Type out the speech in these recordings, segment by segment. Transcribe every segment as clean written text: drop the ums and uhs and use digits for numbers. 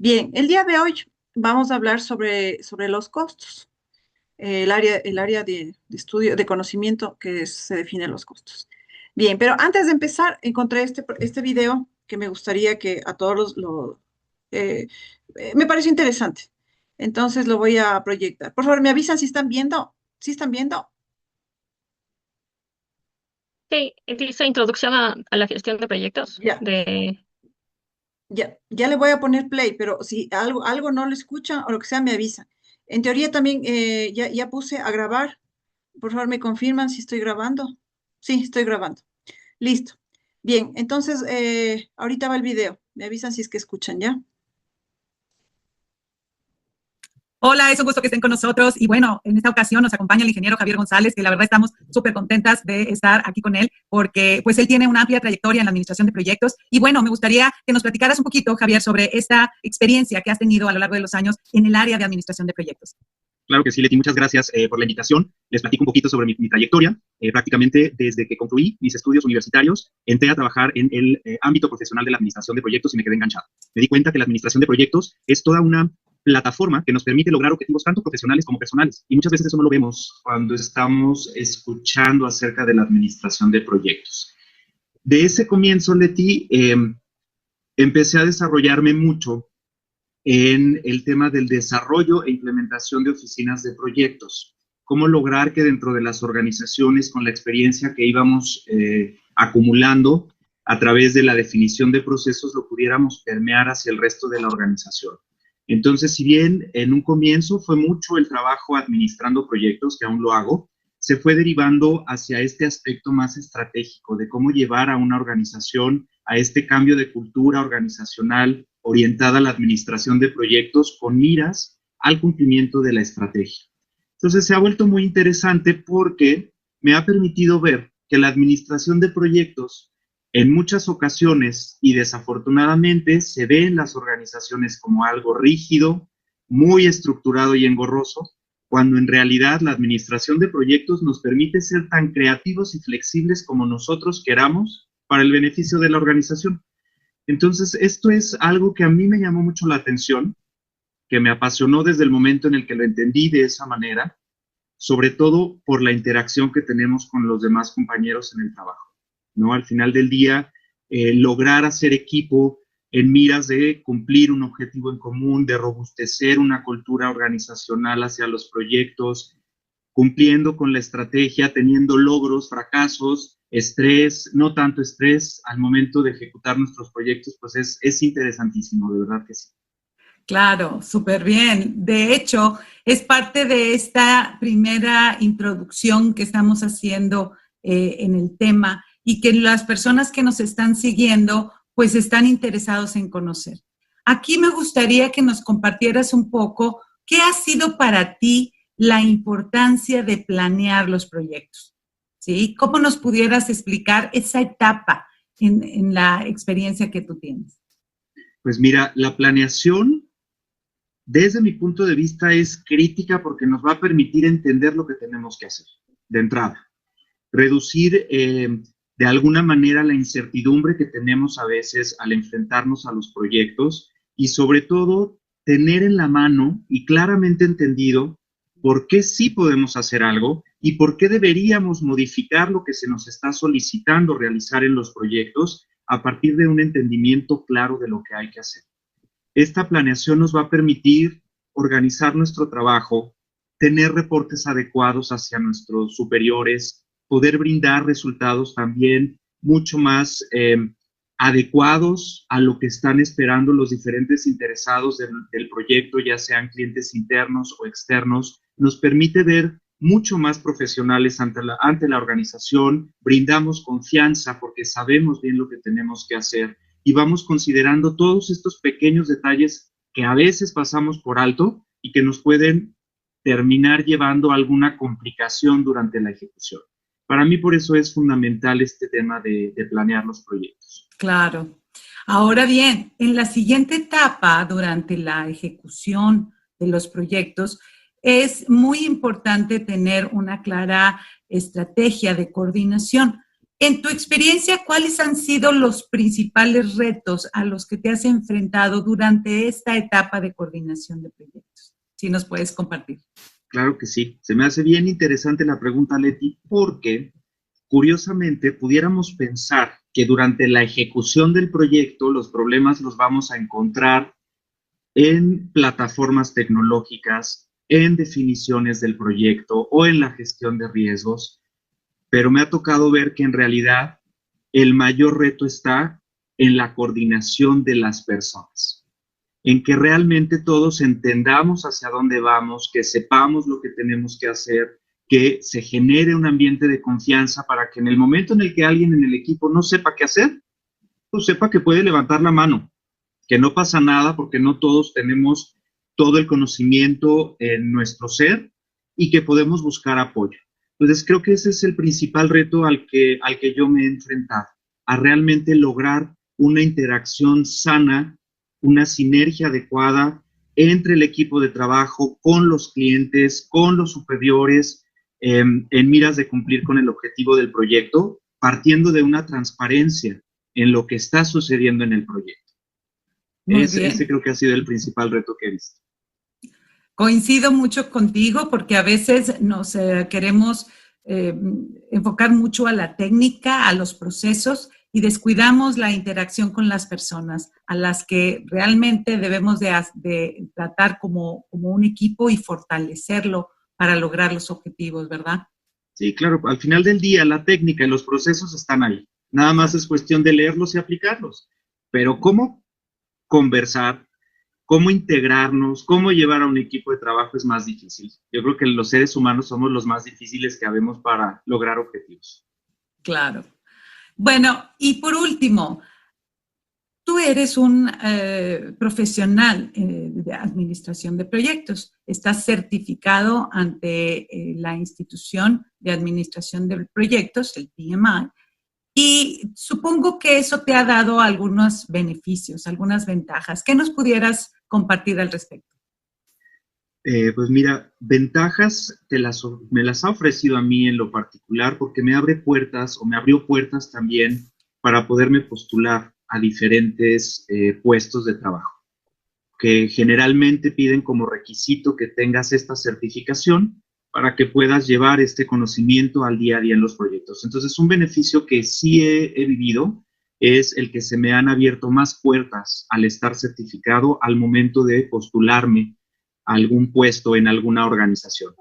Bien, el día de hoy vamos a hablar sobre los costos, el área de estudio, de conocimiento se define los costos. Bien, pero antes de empezar, encontré este video que me gustaría que a todos eh, me pareció interesante. Entonces lo voy a proyectar. Por favor, ¿me avisan si están viendo? ¿Sí están viendo? Sí, dice introducción a la gestión de proyectos Ya, ya le voy a poner play, pero si algo no lo escuchan o lo que sea, me avisan. En teoría también ya puse a grabar. Por favor, me confirman si estoy grabando. Sí, estoy grabando. Listo. Bien, entonces ahorita va el video. Me avisan si es que escuchan ya. Hola, es un gusto que estén con nosotros y bueno, en esta ocasión nos acompaña el ingeniero Javier González, que la verdad estamos súper contentas de estar aquí con él porque pues él tiene una amplia trayectoria en la administración de proyectos y bueno, me gustaría que nos platicaras un poquito, Javier, sobre esta experiencia que has tenido a lo largo de los años en el área de administración de proyectos. Claro que sí, Leti, muchas gracias por la invitación. Les platico un poquito sobre mi trayectoria. Prácticamente desde que concluí mis estudios universitarios, entré a trabajar en el ámbito profesional de la administración de proyectos y me quedé enganchado. Me di cuenta que la administración de proyectos es toda una plataforma que nos permite lograr objetivos tanto profesionales como personales. Y muchas veces eso no lo vemos cuando estamos escuchando acerca de la administración de proyectos. De ese comienzo, Leti, empecé a desarrollarme mucho en el tema del desarrollo e implementación de oficinas de proyectos. Cómo lograr que dentro de las organizaciones, con la experiencia que íbamos acumulando a través de la definición de procesos, lo pudiéramos permear hacia el resto de la organización. Entonces, si bien en un comienzo fue mucho el trabajo administrando proyectos, que aún lo hago, se fue derivando hacia este aspecto más estratégico de cómo llevar a una organización a este cambio de cultura organizacional orientada a la administración de proyectos con miras al cumplimiento de la estrategia. Entonces se ha vuelto muy interesante porque me ha permitido ver que la administración de proyectos en muchas ocasiones y desafortunadamente se ve en las organizaciones como algo rígido, muy estructurado y engorroso, cuando en realidad la administración de proyectos nos permite ser tan creativos y flexibles como nosotros queramos para el beneficio de la organización. Entonces, esto es algo que a mí me llamó mucho la atención, que me apasionó desde el momento en el que lo entendí de esa manera, sobre todo por la interacción que tenemos con los demás compañeros en el trabajo, ¿no? Al final del día, lograr hacer equipo en miras de cumplir un objetivo en común, de robustecer una cultura organizacional hacia los proyectos, cumpliendo con la estrategia, teniendo logros, fracasos, estrés, no tanto estrés al momento de ejecutar nuestros proyectos, pues es interesantísimo, de verdad que sí. Claro, súper bien. De hecho, es parte de esta primera introducción que estamos haciendo en el tema y que las personas que nos están siguiendo pues están interesados en conocer. Aquí me gustaría que nos compartieras un poco qué ha sido para ti la importancia de planear los proyectos, ¿sí? ¿Cómo nos pudieras explicar esa etapa en la experiencia que tú tienes? Pues mira, la planeación desde mi punto de vista es crítica porque nos va a permitir entender lo que tenemos que hacer de entrada, reducir de alguna manera la incertidumbre que tenemos a veces al enfrentarnos a los proyectos y sobre todo tener en la mano y claramente entendido por qué sí podemos hacer algo y por qué deberíamos modificar lo que se nos está solicitando realizar en los proyectos a partir de un entendimiento claro de lo que hay que hacer. Esta planeación nos va a permitir organizar nuestro trabajo, tener reportes adecuados hacia nuestros superiores, poder brindar resultados también mucho más adecuados a lo que están esperando los diferentes interesados del proyecto, ya sean clientes internos o externos, nos permite ver mucho más profesionales ante la organización, brindamos confianza porque sabemos bien lo que tenemos que hacer y vamos considerando todos estos pequeños detalles que a veces pasamos por alto y que nos pueden terminar llevando a alguna complicación durante la ejecución. Para mí por eso es fundamental este tema de planear los proyectos. Claro. Ahora bien, en la siguiente etapa, durante la ejecución de los proyectos, es muy importante tener una clara estrategia de coordinación. En tu experiencia, ¿cuáles han sido los principales retos a los que te has enfrentado durante esta etapa de coordinación de proyectos? Si nos puedes compartir. Claro que sí. Se me hace bien interesante la pregunta, Leti, porque curiosamente pudiéramos pensar que durante la ejecución del proyecto los problemas los vamos a encontrar en plataformas tecnológicas, en definiciones del proyecto o en la gestión de riesgos, pero me ha tocado ver que en realidad el mayor reto está en la coordinación de las personas, en que realmente todos entendamos hacia dónde vamos, que sepamos lo que tenemos que hacer, que se genere un ambiente de confianza para que en el momento en el que alguien en el equipo no sepa qué hacer, pues sepa que puede levantar la mano, que no pasa nada porque no todos tenemos todo el conocimiento en nuestro ser y que podemos buscar apoyo. Entonces creo que ese es el principal reto al que yo me he enfrentado, a realmente lograr una interacción sana, una sinergia adecuada entre el equipo de trabajo, con los clientes, con los superiores, en miras de cumplir con el objetivo del proyecto, partiendo de una transparencia en lo que está sucediendo en el proyecto. Ese creo que ha sido el principal reto que he visto. Coincido mucho contigo porque a veces nos queremos enfocar mucho a la técnica, a los procesos y descuidamos la interacción con las personas a las que realmente debemos de tratar como un equipo y fortalecerlo para lograr los objetivos, ¿verdad? Sí, claro. Al final del día, la técnica y los procesos están ahí. Nada más es cuestión de leerlos y aplicarlos. Pero ¿cómo conversar? ¿Cómo integrarnos? ¿Cómo llevar a un equipo de trabajo es más difícil? Yo creo que los seres humanos somos los más difíciles que habemos para lograr objetivos. Claro. Bueno, y por último, tú eres un profesional de administración de proyectos. Estás certificado ante la institución de administración de proyectos, el PMI, y supongo que eso te ha dado algunos beneficios, algunas ventajas. ¿Qué nos pudieras compartir al respecto? Pues mira, ventajas me las ha ofrecido a mí en lo particular porque me abrió puertas también para poderme postular a diferentes puestos de trabajo, que generalmente piden como requisito que tengas esta certificación para que puedas llevar este conocimiento al día a día en los proyectos. Entonces, un beneficio que sí he vivido es el que se me han abierto más puertas al estar certificado al momento de postularme a algún puesto en alguna organización.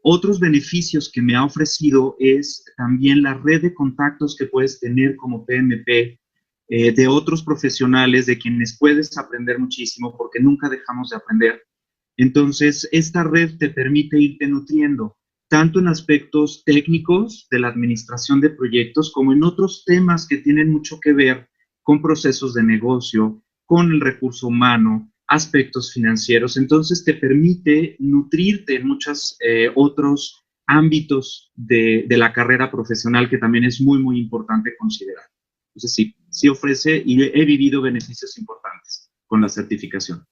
Otros beneficios que me ha ofrecido es también la red de contactos que puedes tener como PMP, de otros profesionales de quienes puedes aprender muchísimo porque nunca dejamos de aprender. Entonces, esta red te permite irte nutriendo, tanto en aspectos técnicos de la administración de proyectos como en otros temas que tienen mucho que ver con procesos de negocio, con el recurso humano, aspectos financieros. Entonces, te permite nutrirte en muchos otros ámbitos de la carrera profesional que también es muy, muy importante considerar. Entonces, sí ofrece y he vivido beneficios importantes con la certificación.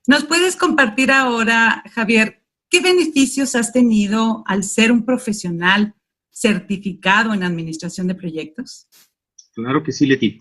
¿Nos puedes compartir ahora, Javier, qué beneficios has tenido al ser un profesional certificado en administración de proyectos? Claro que sí, Leti.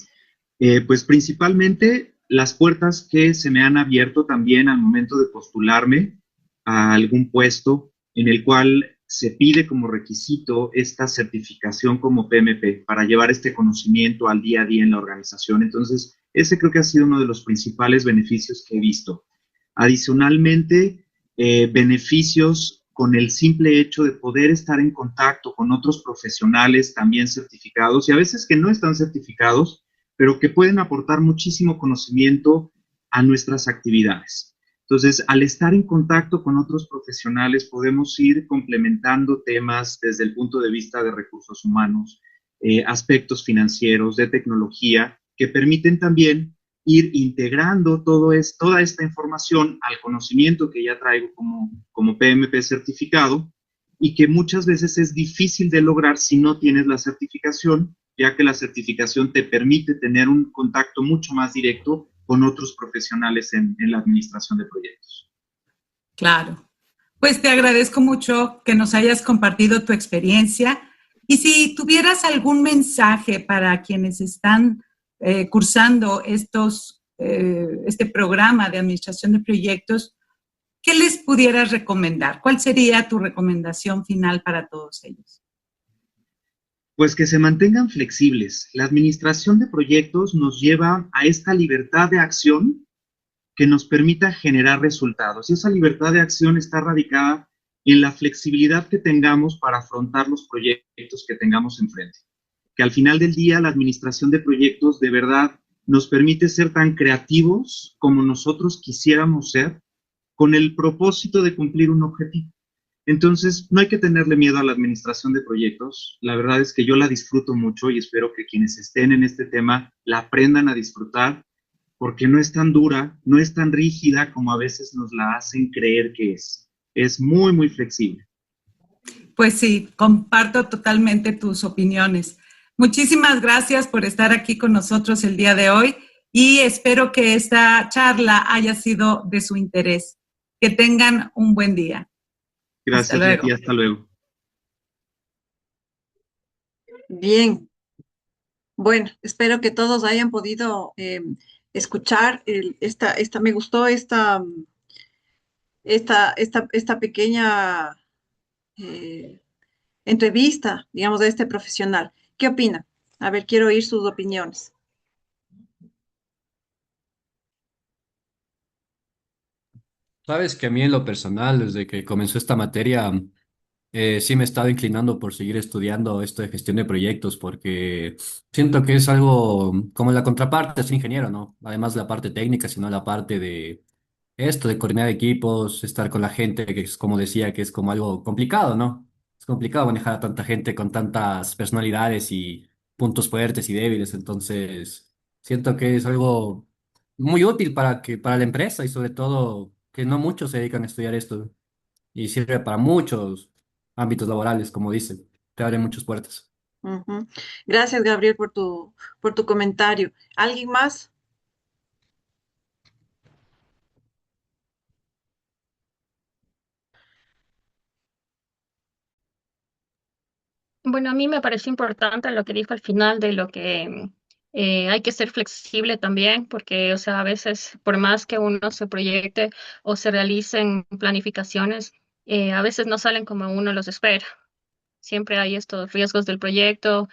Pues principalmente las puertas que se me han abierto también al momento de postularme a algún puesto en el cual se pide como requisito esta certificación como PMP para llevar este conocimiento al día a día en la organización. Entonces, ese creo que ha sido uno de los principales beneficios que he visto. Adicionalmente, beneficios con el simple hecho de poder estar en contacto con otros profesionales también certificados y a veces que no están certificados, pero que pueden aportar muchísimo conocimiento a nuestras actividades. Entonces, al estar en contacto con otros profesionales, podemos ir complementando temas desde el punto de vista de recursos humanos, aspectos financieros, de tecnología, que permiten también ir integrando toda esta información al conocimiento que ya traigo como PMP certificado y que muchas veces es difícil de lograr si no tienes la certificación, ya que la certificación te permite tener un contacto mucho más directo con otros profesionales en la administración de proyectos. Claro. Pues te agradezco mucho que nos hayas compartido tu experiencia Y si tuvieras algún mensaje para quienes están cursando este programa de administración de proyectos, ¿qué les pudieras recomendar? ¿Cuál sería tu recomendación final para todos ellos? Pues que se mantengan flexibles. La administración de proyectos nos lleva a esta libertad de acción que nos permita generar resultados. Y esa libertad de acción está radicada en la flexibilidad que tengamos para afrontar los proyectos que tengamos enfrente. Que al final del día la administración de proyectos de verdad nos permite ser tan creativos como nosotros quisiéramos ser con el propósito de cumplir un objetivo. Entonces, no hay que tenerle miedo a la administración de proyectos. La verdad es que yo la disfruto mucho y espero que quienes estén en este tema la aprendan a disfrutar, porque no es tan dura, no es tan rígida como a veces nos la hacen creer que es. Es muy, muy flexible. Pues sí, comparto totalmente tus opiniones. Muchísimas gracias por estar aquí con nosotros el día de hoy y espero que esta charla haya sido de su interés. Que tengan un buen día. Gracias, Leti, hasta luego. Bien. Bueno, espero que todos hayan podido escuchar me gustó esta pequeña eh, entrevista, digamos, de este profesional. ¿Qué opina? A ver, quiero oír sus opiniones. Sabes que a mí en lo personal, desde que comenzó esta materia, sí me he estado inclinando por seguir estudiando esto de gestión de proyectos, porque siento que es algo como la contraparte, ser ingeniero, ¿no? Además de la parte técnica, sino la parte de esto, de coordinar equipos, estar con la gente, que es como decía, que es como algo complicado, ¿no? Es complicado manejar a tanta gente con tantas personalidades y puntos fuertes y débiles, entonces siento que es algo muy útil para la empresa y sobre todo que no muchos se dedican a estudiar esto y sirve para muchos ámbitos laborales, como dice, te abre muchas puertas. Ujú. Gracias, Gabriel, por tu comentario. ¿Alguien más? Bueno, a mí me pareció importante lo que dijo al final de lo que hay que ser flexible también, porque, o sea, a veces, por más que uno se proyecte o se realicen planificaciones, a veces no salen como uno los espera. Siempre hay estos riesgos del proyecto.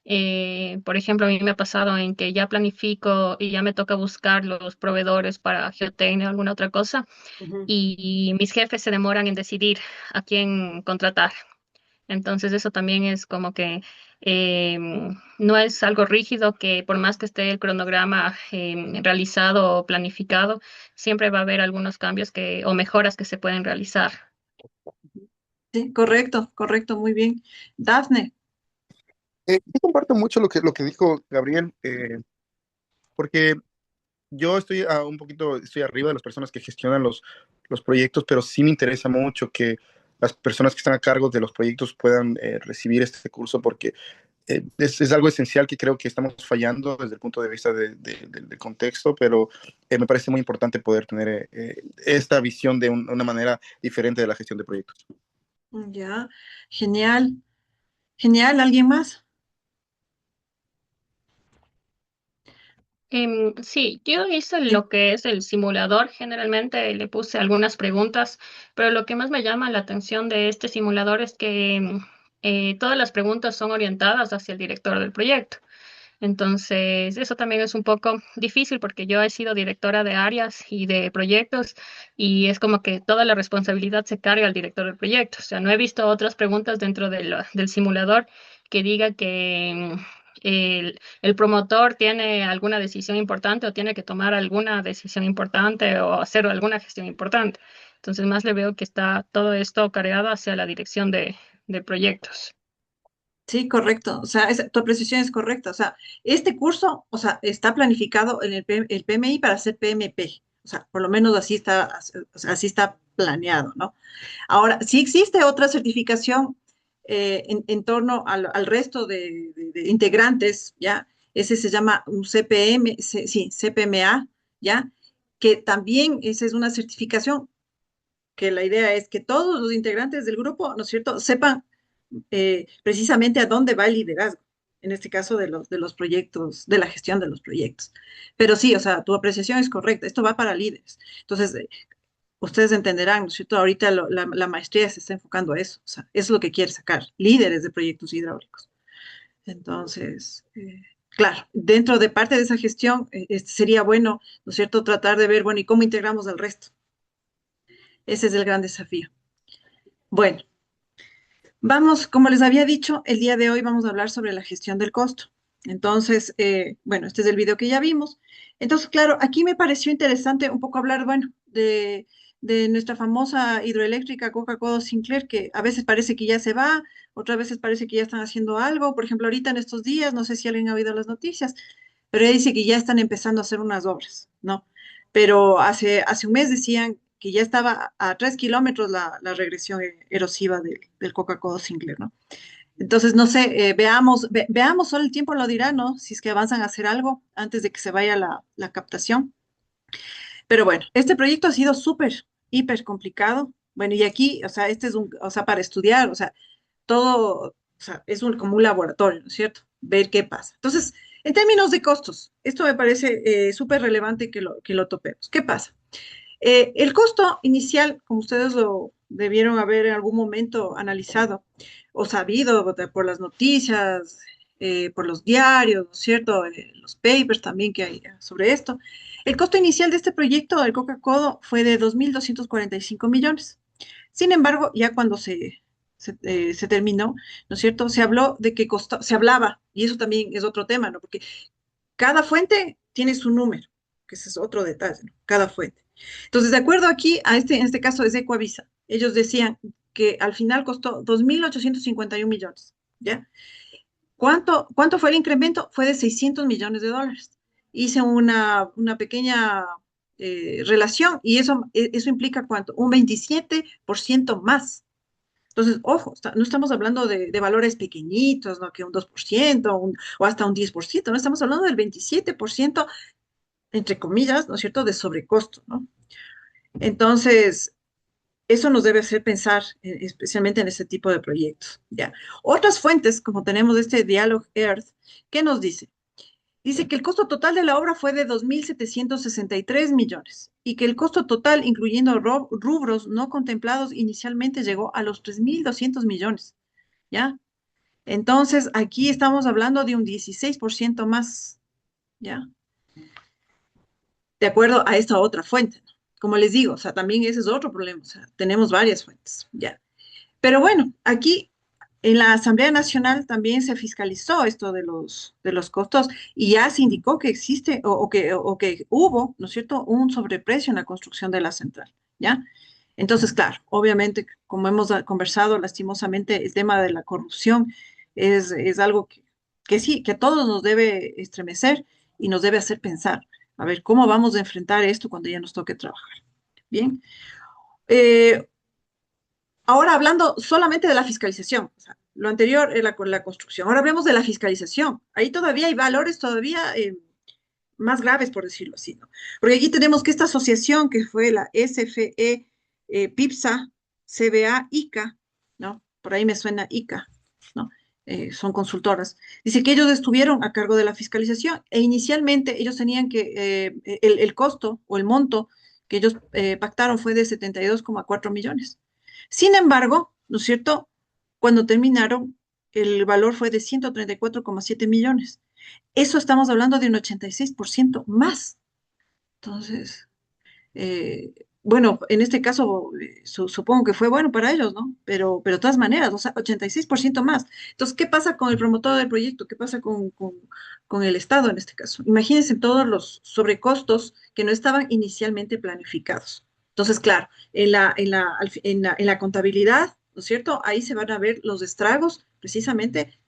Por ejemplo, a mí me ha pasado en que ya planifico y ya me toca buscar los proveedores para geotecnia o alguna otra cosa, Ujú. y mis jefes se demoran en decidir a quién contratar. Entonces eso también es como que eh, no es algo rígido que por más que esté el cronograma realizado o planificado, siempre va a haber algunos cambios o mejoras que se pueden realizar. Sí, correcto, correcto, muy bien. Dafne. Yo comparto mucho lo que dijo Gabriel, porque yo estoy un poquito, estoy arriba de las personas que gestionan los proyectos, pero sí me interesa mucho que las personas que están a cargo de los proyectos puedan recibir este curso, porque es algo esencial que creo que estamos fallando desde el punto de vista del contexto, pero me parece muy importante poder tener esta visión de una manera diferente de la gestión de proyectos. Ya, genial, genial. ¿Alguien más? Sí, yo hice Sí. lo que es el simulador. Generalmente le puse algunas preguntas, pero lo que más me llama la atención de este simulador es que todas las preguntas son orientadas hacia el director del proyecto. Entonces, eso también es un poco difícil porque yo he sido directora de áreas y de proyectos y es como que toda la responsabilidad se carga al director del proyecto. O sea, no he visto otras preguntas dentro del simulador que diga que el promotor tiene alguna decisión importante o tiene que tomar alguna decisión importante o hacer alguna gestión importante. Entonces, más le veo que está todo esto cargado hacia la dirección de proyectos. Sí, correcto. O sea, tu apreciación es correcta. O sea, este curso, o sea, está planificado en el PMI para ser PMP. O sea, por lo menos o sea, así está planeado, ¿no? Ahora, sí existe otra certificación en torno al resto de integrantes, ¿ya? Ese se llama un CPM, sí, CPMA, ¿ya? Que también esa es una certificación que la idea es que todos los integrantes del grupo, ¿no es cierto?, sepan precisamente a dónde va el liderazgo, en este caso de los proyectos, de la gestión de los proyectos. Pero sí, o sea, tu apreciación es correcta, esto va para líderes. Entonces, ustedes entenderán, ¿no es cierto? Ahorita la maestría se está enfocando a eso, o sea, es lo que quiere sacar, líderes de proyectos hidráulicos. Entonces, claro, dentro de parte de esa gestión, sería bueno, ¿no es cierto?, tratar de ver, bueno, ¿y cómo integramos al resto? Ese es el gran desafío. Bueno, vamos, como les había dicho, el día de hoy vamos a hablar sobre la gestión del costo. Entonces, bueno, este es el video que ya vimos. Entonces, claro, aquí me pareció interesante un poco hablar, bueno, de nuestra famosa hidroeléctrica Coca-Cola Sinclair, que a veces parece que ya se va, otras veces parece que ya están haciendo algo. Por ejemplo, ahorita en estos días, no sé si alguien ha oído las noticias, pero ella dice que ya están empezando a hacer unas obras, ¿no? Pero hace un mes decían que ya estaba a 3 kilómetros la regresión erosiva del Coca-Cola Sinclair, ¿no? Entonces, no sé, veamos, solo el tiempo lo dirá, ¿no? Si es que avanzan a hacer algo antes de que se vaya la captación. Pero bueno, este proyecto ha sido súper, hiper complicado. Bueno, y aquí, o sea, este es o sea, para estudiar, o sea, todo, o sea, es como un laboratorio, ¿no es cierto? Ver qué pasa. Entonces, en términos de costos, esto me parece súper relevante que lo topemos. ¿Qué pasa? El costo inicial, como ustedes lo debieron haber en algún momento analizado o sabido por las noticias, por los diarios, ¿no es cierto? Los papers también que hay sobre esto. El costo inicial de este proyecto del Coca-Cola fue de 2.245 millones. Sin embargo, ya cuando se terminó, ¿no es cierto? Se habló de que costó, se hablaba, y eso también es otro tema, ¿no? Porque cada fuente tiene su número, que ese es otro detalle, ¿no? Cada fuente. Entonces, de acuerdo aquí, en este caso es de Ecoavisa, ellos decían que al final costó 2.851 millones, ¿ya? ¿Cuánto fue el incremento? Fue de 600 millones de dólares. Hice una pequeña relación y eso implica ¿cuánto? Un 27% más. Entonces, ojo, no estamos hablando de valores pequeñitos, ¿no? Que un 2% o hasta un 10%, no estamos hablando del 27%, entre comillas, ¿no es cierto?, de sobrecosto, ¿no? Entonces, eso nos debe hacer pensar especialmente en este tipo de proyectos, ¿ya? Otras fuentes, como tenemos este Dialog Earth, ¿qué nos dice? Dice que el costo total de la obra fue de 2.763 millones y que el costo total, incluyendo rubros no contemplados inicialmente, llegó a los 3.200 millones, ¿ya? Entonces, aquí estamos hablando de un 16% más, ¿ya? De acuerdo a esta otra fuente, ¿no? Como les digo, o sea, también ese es otro problema, o sea, tenemos varias fuentes, ¿ya? Pero bueno, aquí en la Asamblea Nacional también se fiscalizó esto de los costos y ya se indicó que existe o que hubo, ¿no es cierto?, un sobreprecio en la construcción de la central, ¿ya? Entonces, claro, obviamente, como hemos conversado, lastimosamente, el tema de la corrupción es algo que sí, que a todos nos debe estremecer y nos debe hacer pensar, a ver, ¿cómo vamos a enfrentar esto cuando ya nos toque trabajar? Bien. Eh, Ahora hablando solamente de la fiscalización, o sea, lo anterior era con la construcción. Ahora hablemos de la fiscalización. Ahí todavía hay valores todavía más graves, por decirlo así, ¿no? Porque aquí tenemos que esta asociación que fue la SFE, PIPSA, CBA, ICA, ¿no? Por ahí me suena ICA, ¿no? Son consultoras. Dice que ellos estuvieron a cargo de la fiscalización e inicialmente ellos tenían que, el costo o el monto que ellos pactaron fue de 72,4 millones. Sin embargo, ¿no es cierto? Cuando terminaron, el valor fue de 134,7 millones. Eso estamos hablando de un 86% más. Entonces, bueno, en este caso supongo que fue bueno para ellos, ¿no? Pero de todas maneras, o sea, 86% más. Entonces, ¿qué pasa con el promotor del proyecto? ¿Qué pasa con el Estado en este caso? Imagínense todos los sobrecostos que no estaban inicialmente planificados. Entonces, claro, en la contabilidad, ¿no es cierto? Ahí se van a ver los estragos precisamente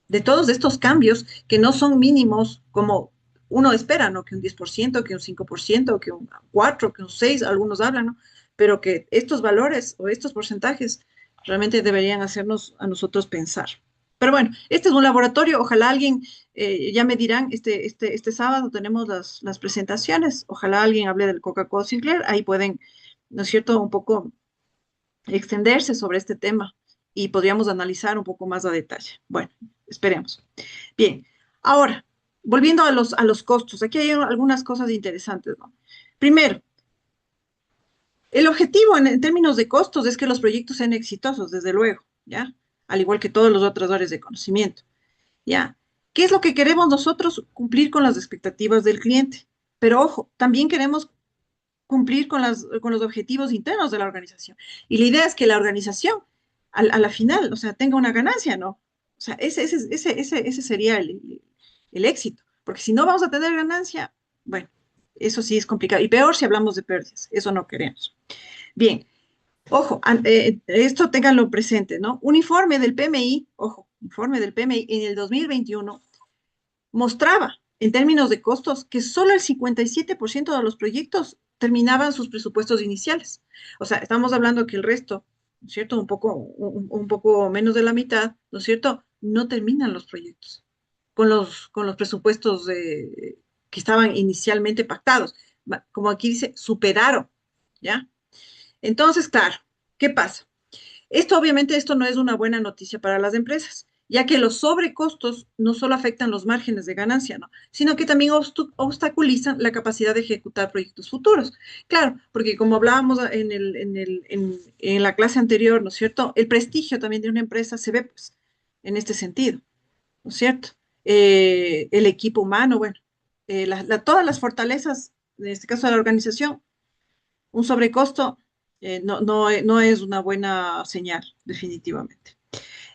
de todos estos cambios que no son mínimos como uno espera, ¿no? Que un 10%, que un 5%, que un 4%, que un 6%, algunos hablan, ¿no? Pero que estos valores o estos porcentajes realmente deberían hacernos a nosotros pensar. Pero bueno, este es un laboratorio, ojalá alguien, ya me dirán, este sábado tenemos las presentaciones, ojalá alguien hable del Coca-Cola Sinclair, ahí pueden, ¿no es cierto?, un poco extenderse sobre este tema y podríamos analizar un poco más a detalle. Bueno, esperemos. Bien, ahora, volviendo a los costos, aquí hay algunas cosas interesantes, ¿no? Primero, el objetivo en términos de costos es que los proyectos sean exitosos, desde luego, ¿ya? Al igual que todos los otros áreas de conocimiento, ¿ya? ¿Qué es lo que queremos nosotros? Cumplir con las expectativas del cliente. Pero ojo, también queremos cumplir con los objetivos internos de la organización. Y la idea es que la organización, a la final, o sea, tenga una ganancia, ¿no? O sea, ese sería el éxito. Porque si no vamos a tener ganancia, bueno, eso sí es complicado. Y peor si hablamos de pérdidas, eso no queremos. Bien, ojo, esto ténganlo presente, ¿no? Un informe del PMI, ojo, informe del PMI en el 2021 mostraba en términos de costos que solo el 57% de los proyectos terminaban sus presupuestos iniciales. O sea, estamos hablando que el resto, ¿no es cierto? Un poco menos de la mitad, ¿no es cierto? No terminan los proyectos con los presupuestos que estaban inicialmente pactados. Como aquí dice, superaron, ¿ya? Entonces, claro, ¿qué pasa? Esto no es una buena noticia para las empresas, ya que los sobrecostos no solo afectan los márgenes de ganancia, ¿no? Sino que también obstaculizan la capacidad de ejecutar proyectos futuros. Claro, porque como hablábamos en la clase anterior, ¿no es cierto? El prestigio también de una empresa se ve, pues, en este sentido, ¿no es cierto? El equipo humano, bueno, todas las fortalezas, en este caso de la organización, un sobrecosto no es una buena señal, definitivamente.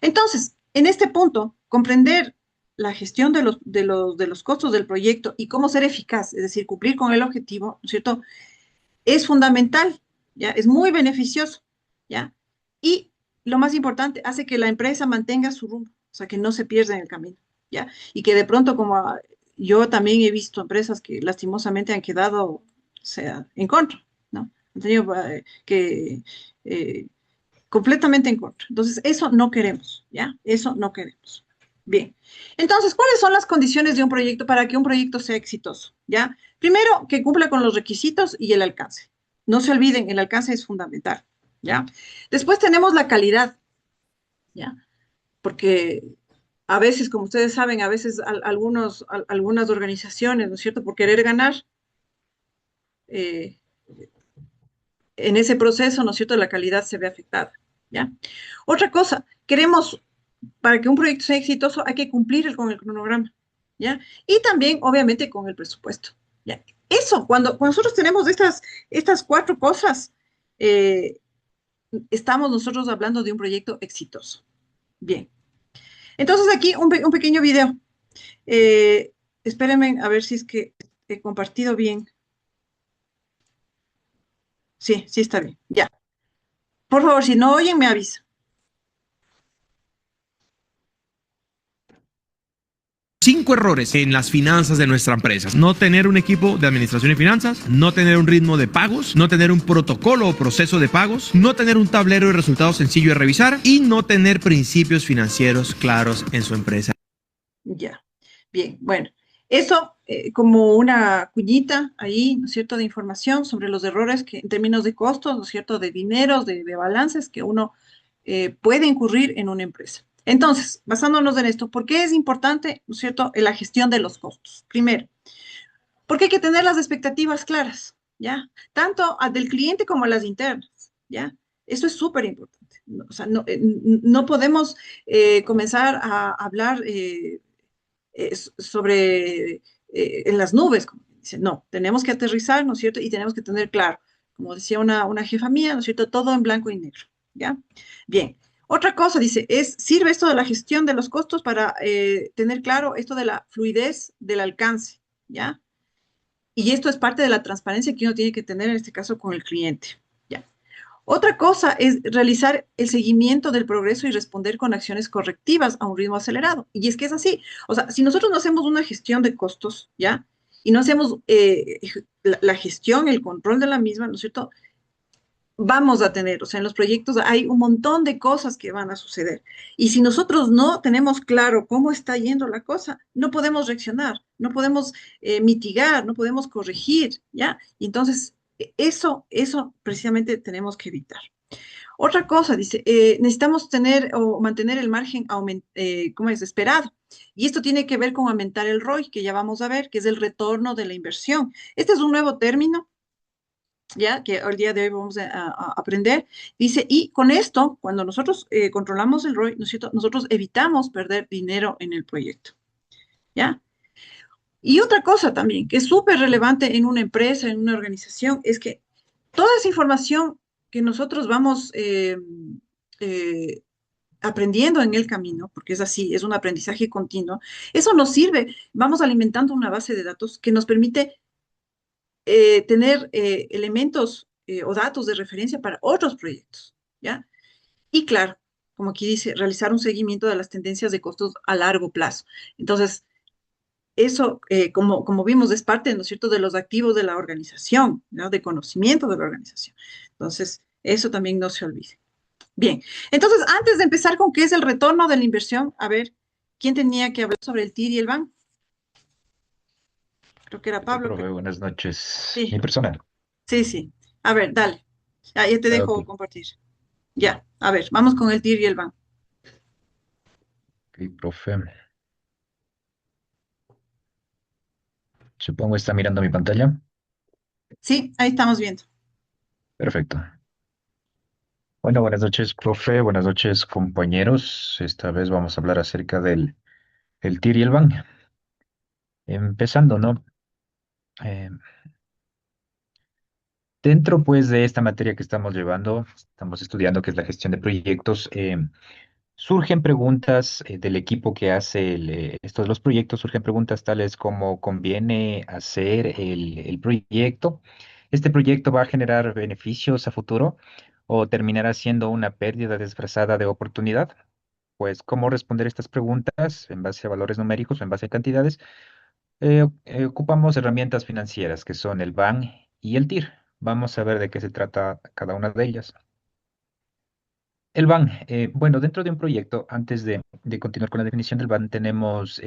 Entonces, en este punto, comprender la gestión de los costos del proyecto y cómo ser eficaz, es decir, cumplir con el objetivo, ¿no es cierto? Es fundamental, ¿ya? Es muy beneficioso, ¿ya? Y lo más importante, hace que la empresa mantenga su rumbo, o sea, que no se pierda en el camino, ¿ya? Y que de pronto, yo también he visto empresas que lastimosamente han quedado, o sea, en contra, ¿no? Han tenido que completamente en contra. Entonces, eso no queremos, ¿ya? Eso no queremos. Bien. Entonces, ¿cuáles son las condiciones de un proyecto para que un proyecto sea exitoso? ¿Ya? Primero, que cumpla con los requisitos y el alcance. No se olviden, el alcance es fundamental, ¿ya? Después tenemos la calidad, ¿ya? Porque a veces, como ustedes saben, a veces algunas organizaciones, ¿no es cierto?, por querer ganar, eh, en ese proceso, ¿no es cierto?, la calidad se ve afectada, ¿ya? Otra cosa, para que un proyecto sea exitoso, hay que cumplir con el cronograma, ¿ya? Y también, obviamente, con el presupuesto, ¿ya? Eso, cuando nosotros tenemos estas cuatro cosas, eh, estamos nosotros hablando de un proyecto exitoso. Bien. Entonces, aquí un pequeño video. Espérenme a ver si es que he compartido bien. Sí, sí está bien. Ya. Por favor, si no oyen, me avisa. 5 errores en las finanzas de nuestra empresa: no tener un equipo de administración y finanzas, no tener un ritmo de pagos, no tener un protocolo o proceso de pagos, no tener un tablero de resultados sencillo de revisar y no tener principios financieros claros en su empresa. Ya, bien, bueno, eso como una cuñita ahí, ¿no es cierto?, de información sobre los errores que en términos de costos, ¿no es cierto?, de dineros, de balances que uno puede incurrir en una empresa. Entonces, basándonos en esto, ¿por qué es importante, ¿no es cierto?, la gestión de los costos? Primero, porque hay que tener las expectativas claras, ¿ya? Tanto del cliente como las internas, ¿ya? Eso es súper importante. O sea, no podemos comenzar a hablar sobre en las nubes, como dicen. No, tenemos que aterrizar, ¿no es cierto? Y tenemos que tener claro, como decía una jefa mía, ¿no es cierto? Todo en blanco y negro, ¿ya? Bien. Otra cosa, dice, sirve esto de la gestión de los costos para tener claro esto de la fluidez del alcance, ¿ya? Y esto es parte de la transparencia que uno tiene que tener en este caso con el cliente, ¿ya? Otra cosa es realizar el seguimiento del progreso y responder con acciones correctivas a un ritmo acelerado. Y es que es así. O sea, si nosotros no hacemos una gestión de costos, ¿ya? Y no hacemos la gestión, el control de la misma, ¿no es cierto? Vamos a tener, o sea, en los proyectos hay un montón de cosas que van a suceder. Y si nosotros no tenemos claro cómo está yendo la cosa, no podemos reaccionar, no podemos mitigar, no podemos corregir, ¿ya? Y entonces, eso precisamente tenemos que evitar. Otra cosa, dice, necesitamos tener o mantener el margen ¿cómo es? Esperado. Y esto tiene que ver con aumentar el ROI, que ya vamos a ver, que es el retorno de la inversión. Este es un nuevo término, ya que el día de hoy vamos a aprender. Dice, y con esto, cuando nosotros controlamos el ROI, ¿no es cierto? Nosotros evitamos perder dinero en el proyecto, ¿ya? Y otra cosa también, que es súper relevante en una empresa, en una organización, es que toda esa información que nosotros vamos eh, aprendiendo en el camino, porque es así, es un aprendizaje continuo, eso nos sirve, vamos alimentando una base de datos que nos permite tener elementos o datos de referencia para otros proyectos, ¿ya? Y claro, como aquí dice, realizar un seguimiento de las tendencias de costos a largo plazo. Entonces, eso, como vimos, es parte, ¿no es cierto?, de los activos de la organización, ¿no? De conocimiento de la organización. Entonces, eso también no se olvide. Bien, entonces, antes de empezar con qué es el retorno de la inversión, a ver, ¿quién tenía que hablar sobre el TIR y el BAN? Creo que era ¿Qué tal, Pablo, profe? Buenas noches. sí, Mi persona. sí, sí. A ver, dale. Ya te Ok, dejo compartir. Ya, a ver, vamos con el TIR y el BAN. ok, profe. Supongo está mirando mi pantalla. Sí, ahí estamos viendo. Perfecto. Bueno, buenas noches, profe. Buenas noches, compañeros. Esta vez vamos a hablar acerca el TIR y el BAN. Empezando, ¿no? Eh, Dentro, pues, de esta materia que estamos llevando, estamos estudiando, que es la gestión de proyectos. Surgen preguntas del equipo que hace esto de los proyectos, surgen preguntas tales como ¿conviene hacer el proyecto? ¿Este proyecto va a generar beneficios a futuro o terminará siendo una pérdida disfrazada de oportunidad? Pues, ¿cómo responder estas preguntas en base a valores numéricos o en base a cantidades? Ocupamos herramientas financieras que son el BAN y el TIR. Vamos a ver de qué se trata cada una de ellas. El BAN, bueno, dentro de un proyecto, antes de continuar con la definición del BAN, tenemos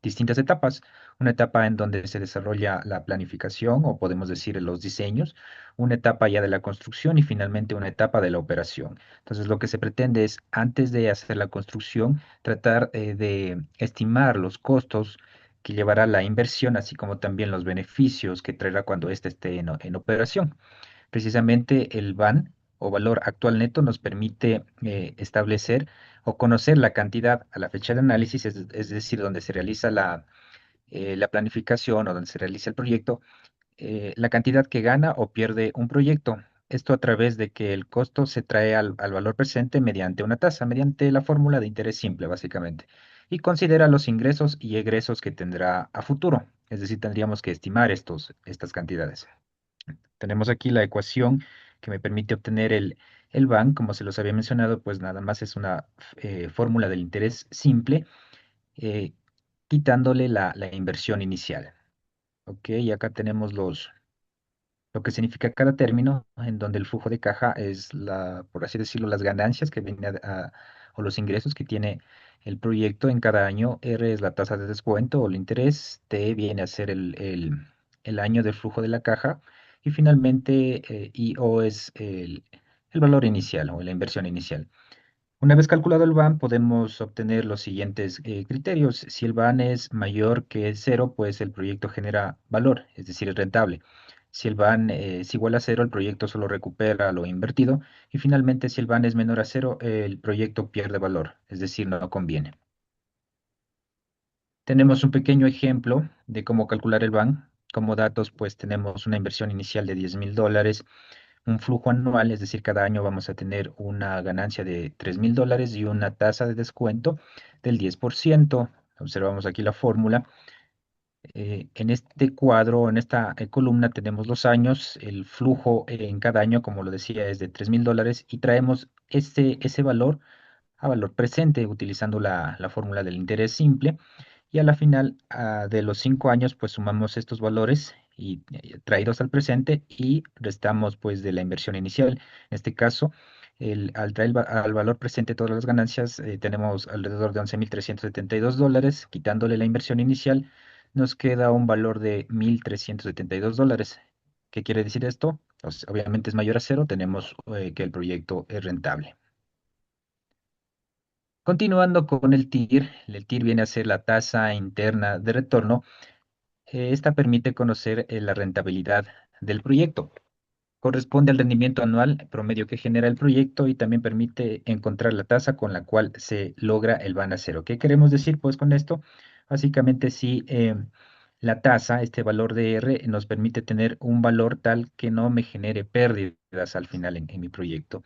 distintas etapas. Una etapa en donde se desarrolla la planificación, o podemos decir los diseños, una etapa ya de la construcción y finalmente una etapa de la operación. Entonces, lo que se pretende es, antes de hacer la construcción, tratar de estimar los costos que llevará la inversión, así como también los beneficios que traerá cuando éste esté en operación. Precisamente el BAN o valor actual neto nos permite establecer o conocer la cantidad a la fecha de análisis, es decir, donde se realiza la planificación o donde se realiza el proyecto, la cantidad que gana o pierde un proyecto. Esto a través de que el costo se trae al valor presente mediante una tasa, mediante la fórmula de interés simple, básicamente, y considera los ingresos y egresos que tendrá a futuro. Es decir, tendríamos que estimar estas cantidades. Tenemos aquí la ecuación que me permite obtener el BAN, como se los había mencionado, pues nada más es una fórmula del interés simple, eh, quitándole la inversión inicial. Ok, y acá tenemos lo que significa cada término, en donde el flujo de caja es por así decirlo, las ganancias que viene o los ingresos que tiene el proyecto en cada año. R es la tasa de descuento o el interés. T viene a ser el año del flujo de la caja. Y finalmente, IO es el valor inicial o la inversión inicial. Una vez calculado el BAN, podemos obtener los siguientes criterios. Si el BAN es mayor que cero, pues el proyecto genera valor, es decir, es rentable. Si el BAN es igual a cero, el proyecto solo recupera lo invertido. Y finalmente, si el BAN es menor a cero, el proyecto pierde valor, es decir, no conviene. Tenemos un pequeño ejemplo de cómo calcular el BAN. Como datos, pues tenemos una inversión inicial de $10,000, un flujo anual, es decir, cada año vamos a tener una ganancia de $3,000 y una tasa de descuento del 10%. Observamos aquí la fórmula. En este cuadro, en esta columna, tenemos los años. El flujo en cada año, como lo decía, es de $3,000 y traemos ese valor a valor presente utilizando la fórmula del interés simple. Y a la final de los 5 años, pues sumamos estos valores y traídos al presente y restamos pues de la inversión inicial. En este caso, al traer al valor presente todas las ganancias, tenemos alrededor de $11,372. Quitándole la inversión inicial, nos queda un valor de $1,372. ¿Qué quiere decir esto? Entonces, obviamente es mayor a cero, tenemos que el proyecto es rentable. Continuando con el TIR viene a ser la tasa interna de retorno. Esta permite conocer la rentabilidad del proyecto. Corresponde al rendimiento anual promedio que genera el proyecto y también permite encontrar la tasa con la cual se logra el BAN a cero. ¿Qué queremos decir pues con esto? Básicamente si la tasa, este valor de R, nos permite tener un valor tal que no me genere pérdidas al final en mi proyecto.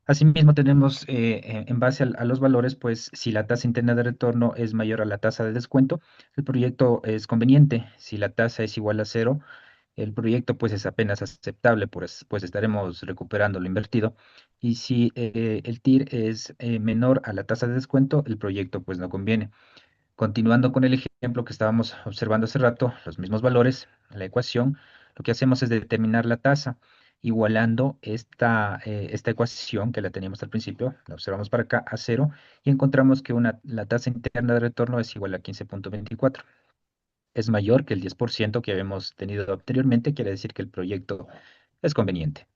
Asimismo, tenemos en base a los valores, pues si la tasa interna de retorno es mayor a la tasa de descuento, el proyecto es conveniente. Si la tasa es igual a cero, el proyecto pues es apenas aceptable, pues estaremos recuperando lo invertido. Y si el TIR es menor a la tasa de descuento, el proyecto pues no conviene. Continuando con el ejemplo que estábamos observando hace rato, los mismos valores, la ecuación, lo que hacemos es determinar la tasa, igualando esta ecuación que la teníamos al principio, la observamos para acá a cero, y encontramos que la tasa interna de retorno es igual a 15.24. Es mayor que el 10% que habíamos tenido anteriormente, quiere decir que el proyecto es conveniente.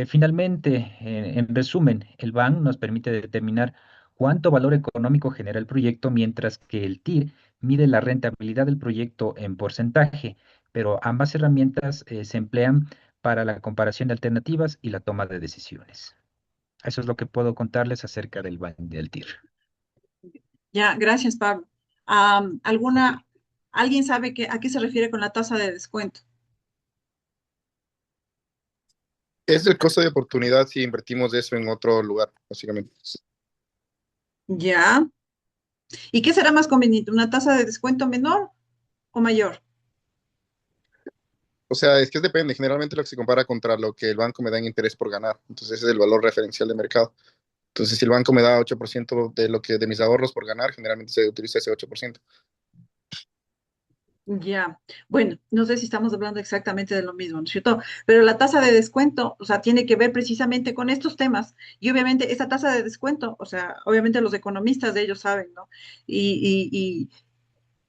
Finalmente, en resumen, el BAN nos permite determinar cuánto valor económico genera el proyecto, mientras que el TIR mide la rentabilidad del proyecto en porcentaje, pero ambas herramientas se emplean para la comparación de alternativas y la toma de decisiones. Eso es lo que puedo contarles acerca del BAN y del TIR. Ya, gracias, Pablo. ¿Alguien sabe a qué se refiere con la tasa de descuento? Es el costo de oportunidad si invertimos eso en otro lugar, básicamente. Ya. ¿Y qué será más conveniente? ¿Una tasa de descuento menor o mayor? O sea, es que depende. Generalmente lo que se compara contra lo que el banco me da en interés por ganar. Entonces, ese es el valor referencial de mercado. Entonces, si el banco me da 8% de mis ahorros por ganar, generalmente se utiliza ese 8%. Ya, bueno, no sé si estamos hablando exactamente de lo mismo, ¿no es cierto? Pero la tasa de descuento, o sea, tiene que ver precisamente con estos temas. Y obviamente esa tasa de descuento, o sea, obviamente los economistas de ellos saben, ¿no?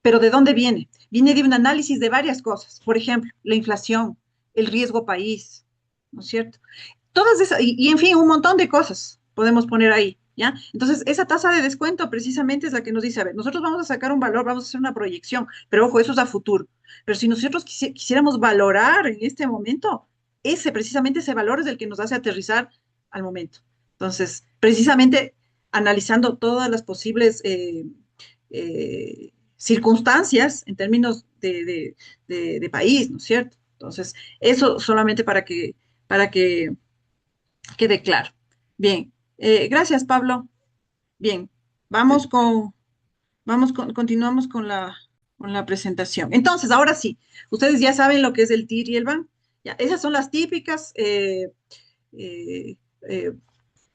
Pero ¿de dónde viene? Viene de un análisis de varias cosas. Por ejemplo, la inflación, el riesgo país, ¿no es cierto? Todas esas, y en fin, un montón de cosas podemos poner ahí, ¿ya? Entonces, esa tasa de descuento precisamente es la que nos dice, a ver, nosotros vamos a sacar un valor, vamos a hacer una proyección, pero ojo, eso es a futuro. Pero si nosotros quisiéramos valorar en este momento, precisamente ese valor es el que nos hace aterrizar al momento. Entonces, precisamente analizando todas las posibles circunstancias en términos de país, ¿no es cierto? Entonces, eso solamente para que quede claro. Bien, gracias, Pablo. Bien, continuamos con la presentación. Entonces, ahora sí, ustedes ya saben lo que es el TIR y el BAN. Ya, esas son las típicas eh, eh,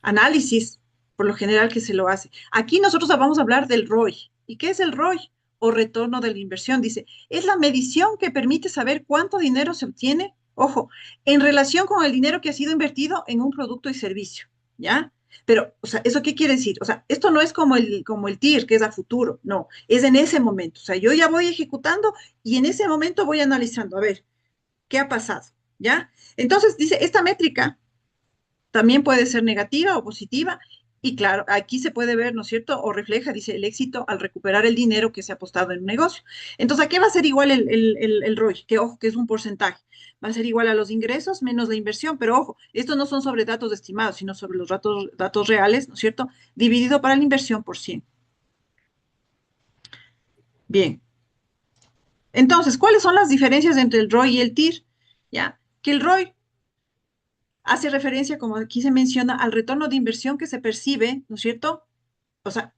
análisis, por lo general, que se lo hace. Aquí nosotros vamos a hablar del ROI. ¿Y qué es el ROI? O retorno de la inversión. Dice, es la medición que permite saber cuánto dinero se obtiene, ojo, en relación con el dinero que ha sido invertido en un producto y servicio, ¿ya? Pero, o sea, ¿eso qué quiere decir? O sea, esto no es como el TIR, que es a futuro, no, es en ese momento. O sea, yo ya voy ejecutando y en ese momento voy analizando, a ver, ¿qué ha pasado? ¿Ya? Entonces, dice, esta métrica también puede ser negativa o positiva. Y claro, aquí se puede ver, ¿no es cierto? O refleja, dice, el éxito al recuperar el dinero que se ha apostado en un negocio. Entonces, ¿a qué va a ser igual el ROI? Que ojo, que es un porcentaje. Va a ser igual a los ingresos menos la inversión, pero ojo, estos no son sobre datos estimados, sino sobre los datos reales, ¿no es cierto? Dividido para la inversión por 100. Bien. Entonces, ¿cuáles son las diferencias entre el ROI y el TIR? Ya, que el ROI hace referencia, como aquí se menciona, al retorno de inversión que se percibe, ¿no es cierto? O sea,